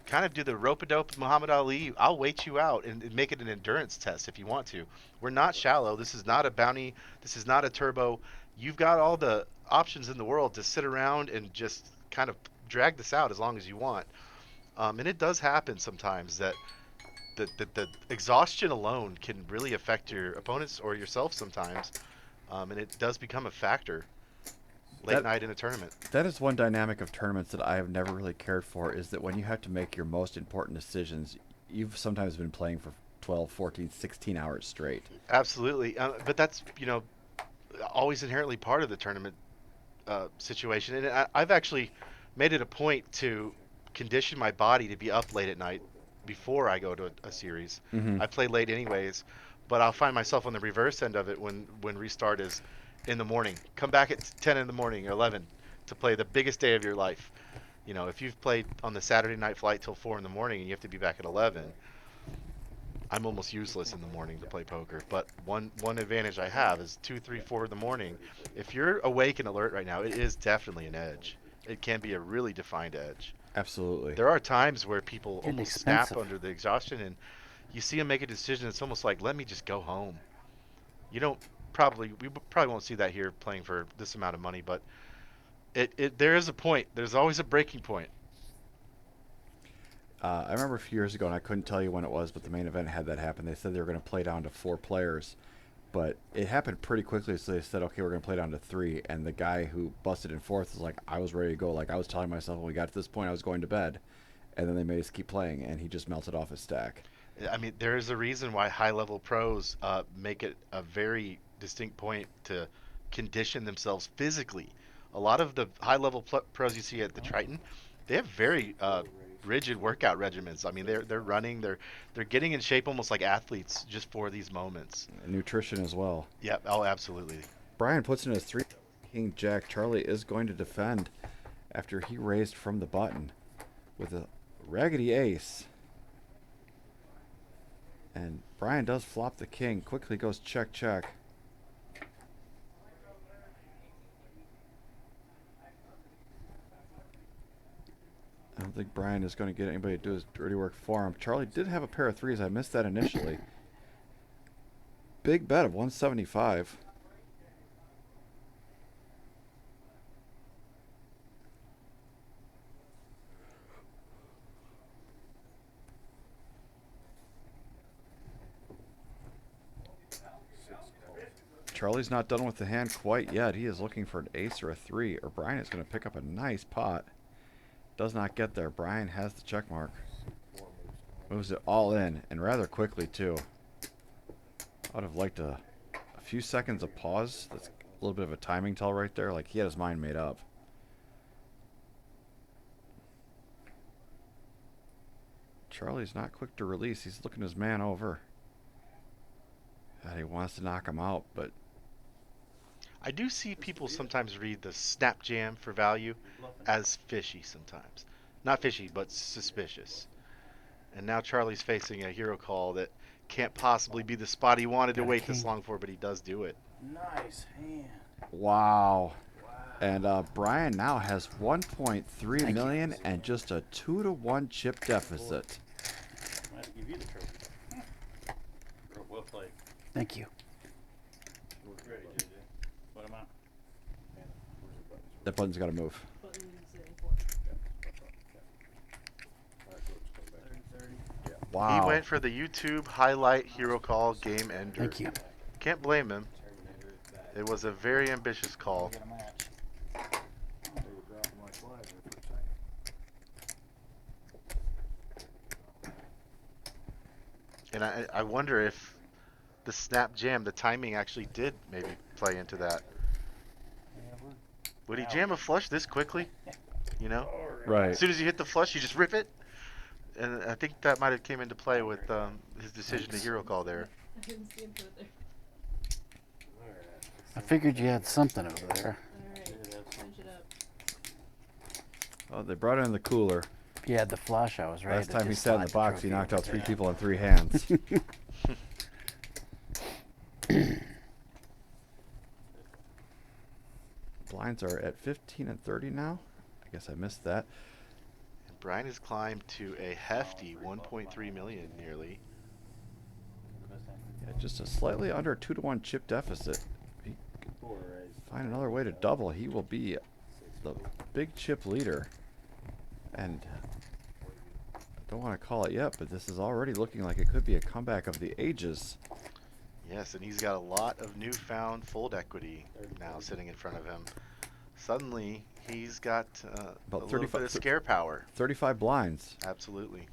kind of do the rope-a-dope with Muhammad Ali. I'll wait you out and make it an endurance test if you want to. We're not shallow. This is not a bounty. This is not a turbo. You've got all the options in the world to sit around and just kind of drag this out as long as you want. And it does happen sometimes that the exhaustion alone can really affect your opponents or yourself sometimes. And it does become a factor late night in a tournament. That is one dynamic of tournaments that I have never really cared for, is that when you have to make your most important decisions, you've sometimes been playing for 12, 14, 16 hours straight. Absolutely. But that's, always inherently part of the tournament situation. And I've actually made it a point to condition my body to be up late at night before I go to a series. Mm-hmm. I play late anyways, but I'll find myself on the reverse end of it when restart is in the morning. Come back at 10 in the morning or 11 to play the biggest day of your life. If you've played on the Saturday night flight till 4 in the morning and you have to be back at 11, I'm almost useless in the morning to play poker. But one advantage I have is 2, 3, 4 in the morning. If you're awake and alert right now, it is definitely an edge. It can be a really defined edge. Absolutely. There are times where people Getting almost expensive. snap under the exhaustion, and you see them make a decision. It's almost like, let me just go home. We probably won't see that here playing for this amount of money, but there is a point. There's always a breaking point. I remember a few years ago, and I couldn't tell you when it was, but the main event had that happen. They said they were going to play down to 4 players, but it happened pretty quickly. So they said, okay, we're going to play down to 3. And the guy who busted in fourth was like, I was ready to go. Like, I was telling myself when we got to this point, I was going to bed. And then they made us keep playing, and he just melted off his stack. I mean, there is a reason why high-level pros make it a very distinct point to condition themselves physically. A lot of the high-level pros you see at the Triton, they have very rigid workout regimens. I mean, they're running, they're getting in shape almost like athletes just for these moments. Nutrition as well. Yep. Oh, absolutely. Brian puts in his 3 King Jack. Charlie is going to defend after he raised from the button with a raggedy ace. And Brian does flop the king. Quickly goes check, check. I don't think Brian is going to get anybody to do his dirty work for him. Charlie did have a pair of threes. I missed that initially. Big bet of 175. Charlie's not done with the hand quite yet. He is looking for an ace or a three, or Brian is going to pick up a nice pot. Does not get there. Brian has the check mark. Moves it all in, and rather quickly, too. I would have liked a few seconds of pause. That's a little bit of a timing tell right there. Like he had his mind made up. Charlie's not quick to release. He's looking his man over. And he wants to knock him out, but I do see people sometimes read the snap jam for value as fishy sometimes. Not fishy, but suspicious. And now Charlie's facing a hero call that can't possibly be the spot he wanted to wait this long for, but he does do it. Nice hand. wow. And Brian now has 1.3 million and just a 2-to-1 chip deficit. I have to give you the trophy. Well played. Thank you. Ready, JJ. Put him out. That button's got to move. Wow. He went for the YouTube highlight hero call game ender. Thank you. Can't blame him. It was a very ambitious call. And I wonder if the snap jam, the timing actually did maybe play into that. Would he jam a flush this quickly? You know? Right. As soon as you hit the flush, you just rip it. And I think that might have came into play with his decision to hero call there. I didn't see him put it there. I figured you had something over there. Alright, finish it up. Oh, they brought in the cooler. If you had the flush, I was ready. Last to time he just sat in slide the box, he trophy knocked out over 3 there. people in 3 hands. Blinds are at 15 and 30 now. I guess I missed that. And Brian has climbed to a hefty 1.3 million nearly. Yeah, just a slightly under 2-to-1 chip deficit. If he can find another way to double, he will be the big chip leader. And I don't want to call it yet, but this is already looking like it could be a comeback of the ages. Yes, and he's got a lot of newfound fold equity now sitting in front of him. Suddenly, he's got About a little bit of scare power. 35 blinds. Absolutely.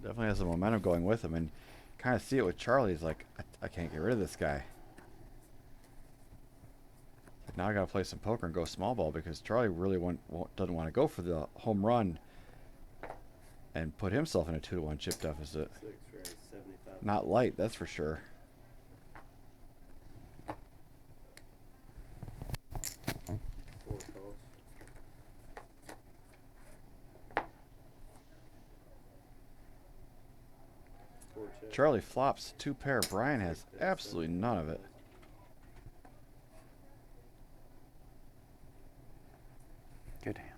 Definitely has the momentum going with him, and kind of see it with Charlie. He's like, I can't get rid of this guy. Like, now I got to play some poker and go small ball because Charlie really doesn't want to go for the home run and put himself in a 2-to-1 chip deficit. Not light, that's for sure. Charlie flops 2 pair. Brian has absolutely none of it. Good hand.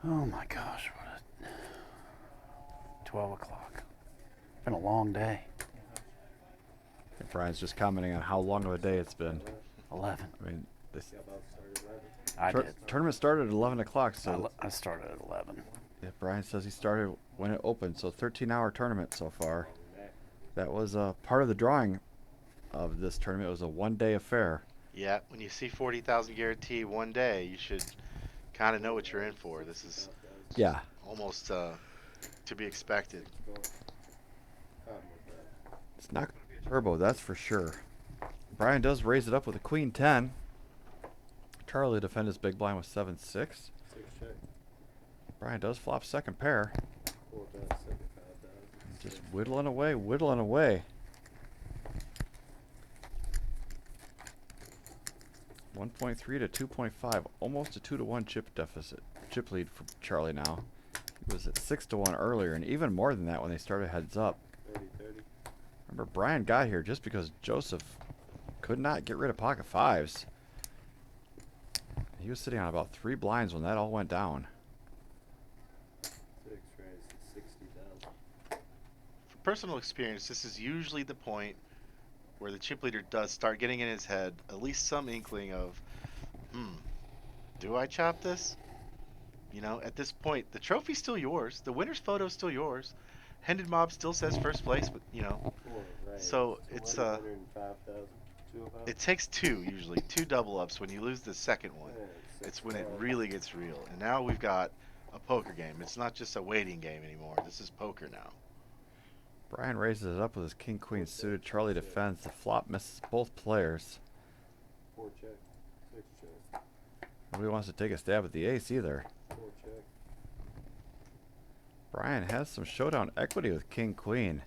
Oh my gosh, what a 12 o'clock. Been a long day. And Brian's just commenting on how long of a day it's been. 11. I mean, this I did. tournament started at 11 o'clock, so I started at 11. yeah, Brian says he started when it opened, so 13-hour tournament so far. That was part of the drawing of this tournament. It was a one-day affair. Yeah, when you see 40,000 guarantee one day, you should kind of know what you're in for. This is almost to be expected. It's not going to be a turbo, that's for sure. Brian does raise it up with a queen 10. Charlie defend his big blind with 7-6. Brian does flop second pair. Just whittling away, whittling away. 1.3 to 2.5, almost a 2-to-1 chip deficit, chip lead for Charlie now. was at 6-1 earlier, and even more than that when they started heads up. 30-30. Remember, Brian got here just because Joseph could not get rid of pocket fives. He was sitting on about 3 blinds when that all went down. 6 raised 60,000. From personal experience, this is usually the point where the chip leader does start getting in his head at least some inkling of, do I chop this? You know, at this point, the trophy's still yours. The winner's photo's still yours. Hended Mob still says first place, but, you know. 4 raised. So it's, 105,000. 205. it takes 2, usually. 2 double ups. When you lose the second one, Yeah, it's when it 6-5. really gets real. And now we've got a poker game. It's not just a waiting game anymore. This is poker now. Brian raises it up with his king-queen suited. Charlie defends. The flop misses both players. 4 check. 6 check. Nobody wants to take a stab at the ace either. 4 check. Brian has some showdown equity with king-queen.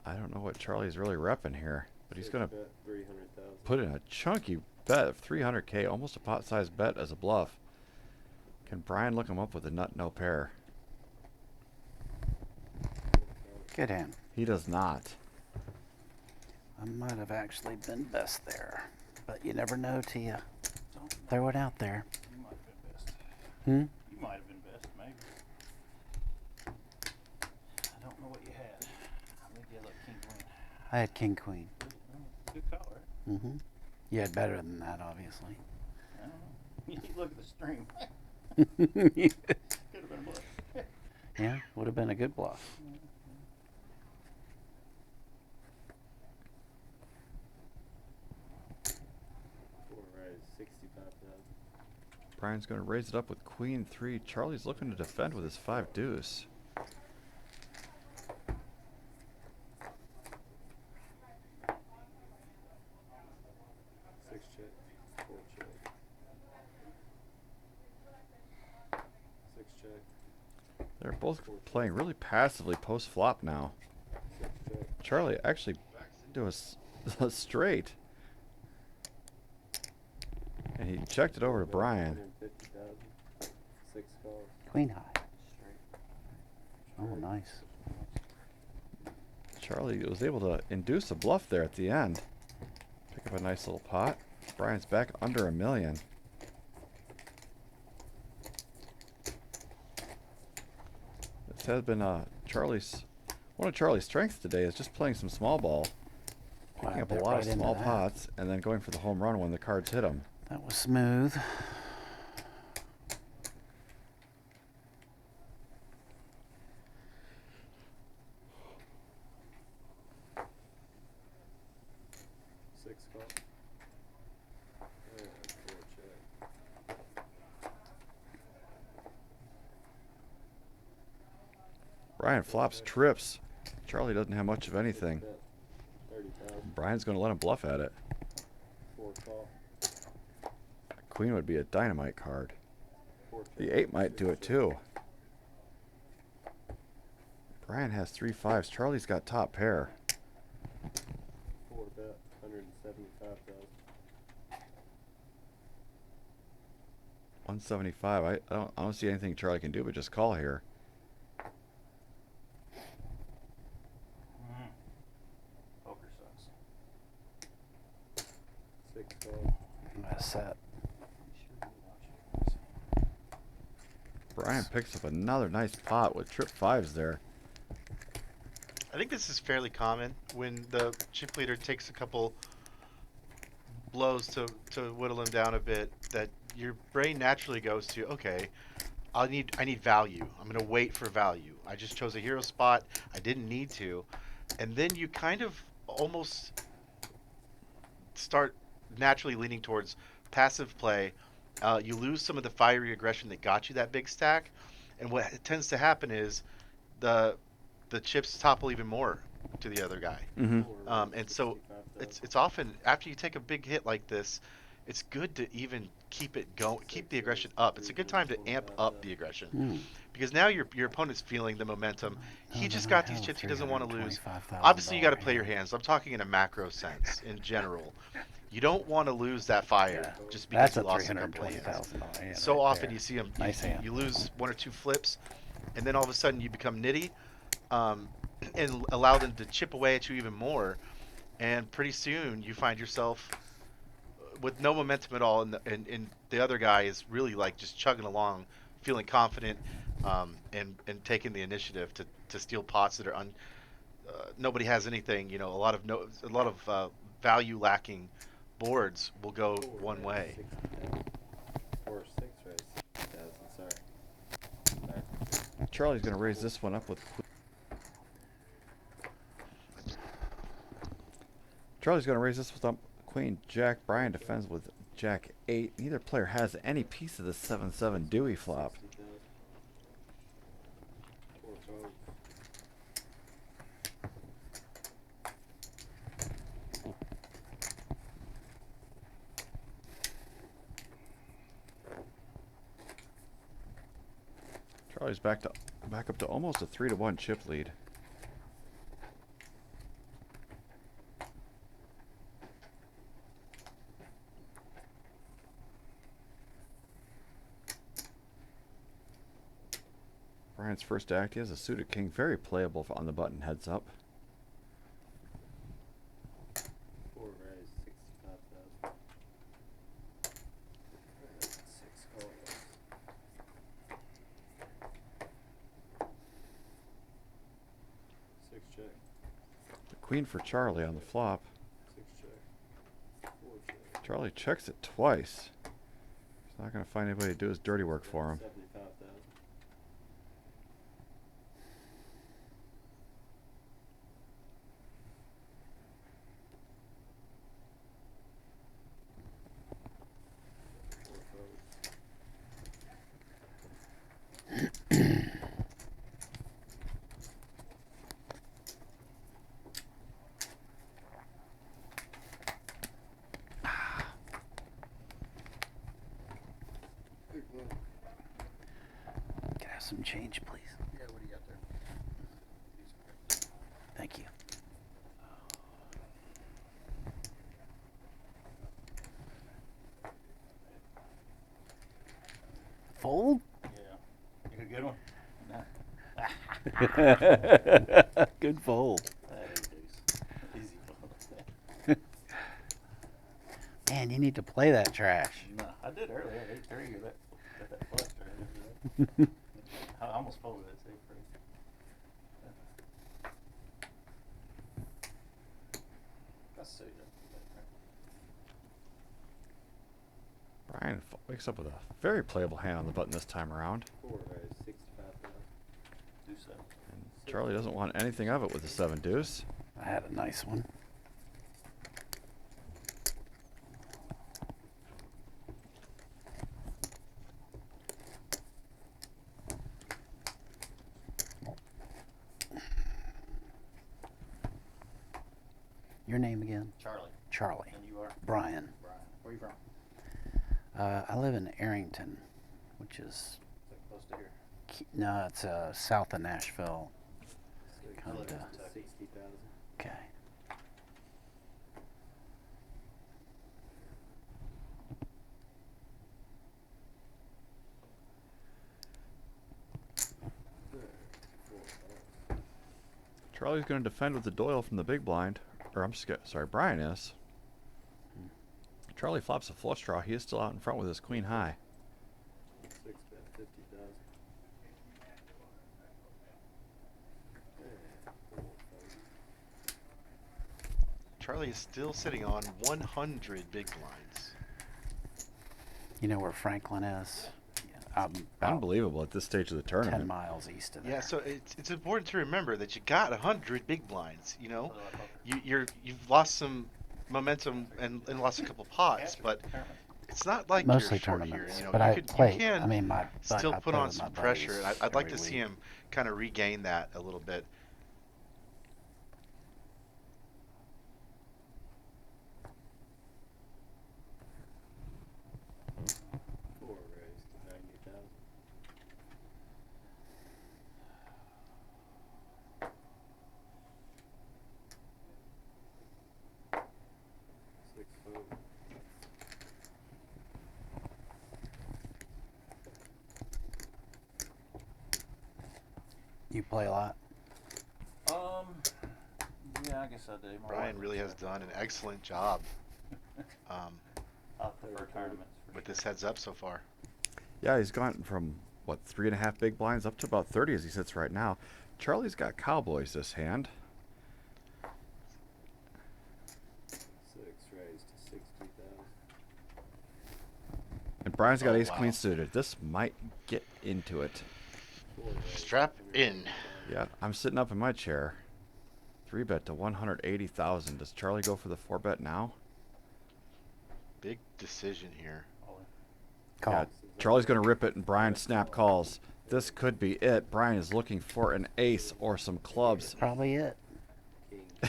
I don't know what Charlie's really repping here, but he's going to 300,000. put in a chunky bet of 300K, almost a pot-sized bet as a bluff. Can Brian look him up with a nut no pair? Good hand. He does not. I might have actually been best there, but you never know till you throw it out there. You might have been best. Hmm? You might have been best, maybe. I don't know what you had. I think you had like king queen. I had king queen. Good call, right? Mm-hmm. You had better than that, obviously. I don't know. You look at the stream. Could have been a bluff. Yeah, would have been a good bluff. 4 raised 65,000. Brian's going to raise it up with queen 3. Charlie's looking to defend with his 5 deuce. Six check. 4 check. 6 check. They're both playing really passively post-flop now. 6 check. Charlie actually do a straight. And he checked it over to Brian. 150,000. 6 calls. Queen high. Oh, nice. Charlie was able to induce a bluff there at the end. Pick up a nice little pot. Brian's back under $1 million. This has been one of Charlie's strengths today is just playing some small ball, picking Wow, up a bet lot of right into small that. pots, and then going for the home run when the cards hit him. That was smooth. Six calls. And 4 check. Brian flops trips. Charlie doesn't have much of anything. Bet 30,000. Brian's going to let him bluff at it. 4 call. Queen would be a dynamite card. 4 check. The 8 might do 6 it check. too. Brian has 3 5s. Charlie's got top pair. 4 bet 175,000. 175. I don't see anything Charlie can do but just call here. Poker sucks. 6 calls. That's set. Brian picks up another nice pot with trip 5s there. I think this is fairly common when the chip leader takes a couple blows to whittle him down a bit, that your brain naturally goes to, okay, I need value. I'm gonna wait for value. I just chose a hero spot. I didn't need to. And then you kind of almost start naturally leaning towards passive play. You lose some of the fiery aggression that got you that big stack, and what tends to happen is the chips topple even more to the other guy. And so it's often after you take a big hit like this, it's good to even keep it going, keep the aggression up. It's a good time to amp up the aggression because now your opponent's feeling the momentum. He just got these chips he doesn't want to lose. Obviously, you got to play your hands. I'm talking in a macro sense. In general, you don't want to lose that fire just because That's you a lost a couple of hands. $320,000 hand So right often there. you see them. Nice hand. You lose 1 or 2 flips, and then all of a sudden you become nitty, and allow them to chip away at you even more, and pretty soon you find yourself with no momentum at all, and the other guy is really like just chugging along, feeling confident, and taking the initiative to steal pots that are nobody has anything. You know, a lot of value lacking boards will go one way. Or 6 raise 60,000, sorry. Charlie's going to raise this one up with. Charlie's going to raise this with Queen Jack. Brian defends with Jack 8. Neither player has any piece of the 7-7 Dewey flop. 60,000. 4 folds. Charlie's back up to almost a 3-1 chip lead. Brian's first act, he has a suited king, very playable on the button heads up. 4 raise 65,000. 6 calls. 6 check. The queen for Charlie on the flop. 6 check. 4 check. Charlie checks it twice. He's not going to find anybody to do his dirty work for him. 75,000. Can I have some change, please? Yeah, what do you got there? Thank you. Fold? Yeah. You a good one? Good fold. That is deuce. Easy fold. Man, you need to play that trash. No, I did earlier. 8-3. Got that flush right. I almost folded it. See, pretty. That's so good. Brian wakes up with a very playable hand on the button this time around. 4 raise 65,000. Do so. And Charlie doesn't want anything of it with the 7 deuce. I had a nice one. Your name again? Charlie. Charlie. And you are? Brian. Brian. Where are you from? I live in Arrington, which is Is that close to here? no, it's south of Nashville. I live in Kinda. Kentucky. 60,000. Okay. Charlie's going to defend with the Doyle from the big blind. Or sorry, Brian is. Charlie flops a flush draw. He is still out in front with his queen high. 6 bet 50,000. Charlie is still sitting on 100 big blinds. You know where Franklin is? About Unbelievable at this stage of the 10 tournament. miles east of there. Yeah, so it's important to remember that you got 100 big blinds. You know, you've lost some momentum and lost a couple pots, but it's not like Mostly you're short here. tournaments, You know, but you I can still I put play on with some my pressure. buddies And I'd like to every see week. him kind of regain that a little bit. Four raised to 90,000. Six fold. You play a lot? Yeah, I guess I do. My Brian wife really has lets done an excellent job I prefer tournaments. with this heads up so far. Yeah, he's gone from, what, 3.5 big blinds up to about 30 as he sits right now. Charlie's got Cowboys this hand. 6 raised to 60,000. And Brian's got Oh, ace wow. queen suited. This might get into it. Strap in. Yeah, I'm sitting up in my chair. 3-bet to 180,000. Does Charlie go for the 4-bet now? Big decision here. Call. Yeah, Charlie's going to rip it and Brian snap calls. This could be it. Brian is looking for an ace or some clubs. Probably it.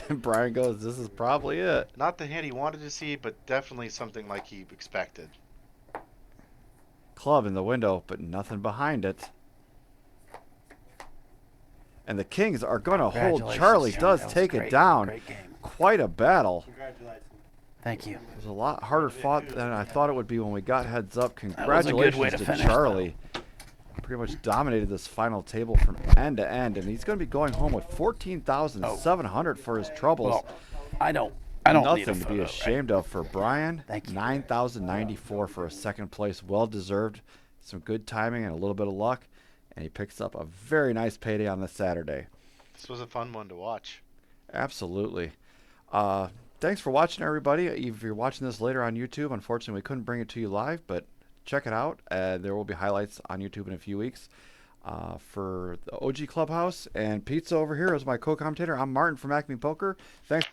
And Brian goes, this is probably it. Not the hand he wanted to see, but definitely something like he expected. Club in the window, but nothing behind it. And the Kings are going to hold. Congratulations, Charlie John. does That was take great. it down. Great game. Quite a battle. Congratulations. Thank you. It was a lot harder fought than I thought it would be when we got heads up. was a good Congratulations way to to finish, Charlie. Pretty much dominated this final table from end to end, and he's going to be going home with 14,700 for his troubles. Well, I don't need a Nothing to be photo, ashamed of for Brian. Thank you. 9,094 for a second place, well deserved. Some good timing and a little bit of luck, and he picks up a very nice payday on this Saturday. This was a fun one to watch. Absolutely. Thanks for watching, everybody. If you're watching this later on YouTube, unfortunately we couldn't bring it to you live, but check it out. There will be highlights on YouTube in a few weeks. For the OG Clubhouse and Pizza over here as my co-commentator, I'm Martin from Acme Poker. Thanks.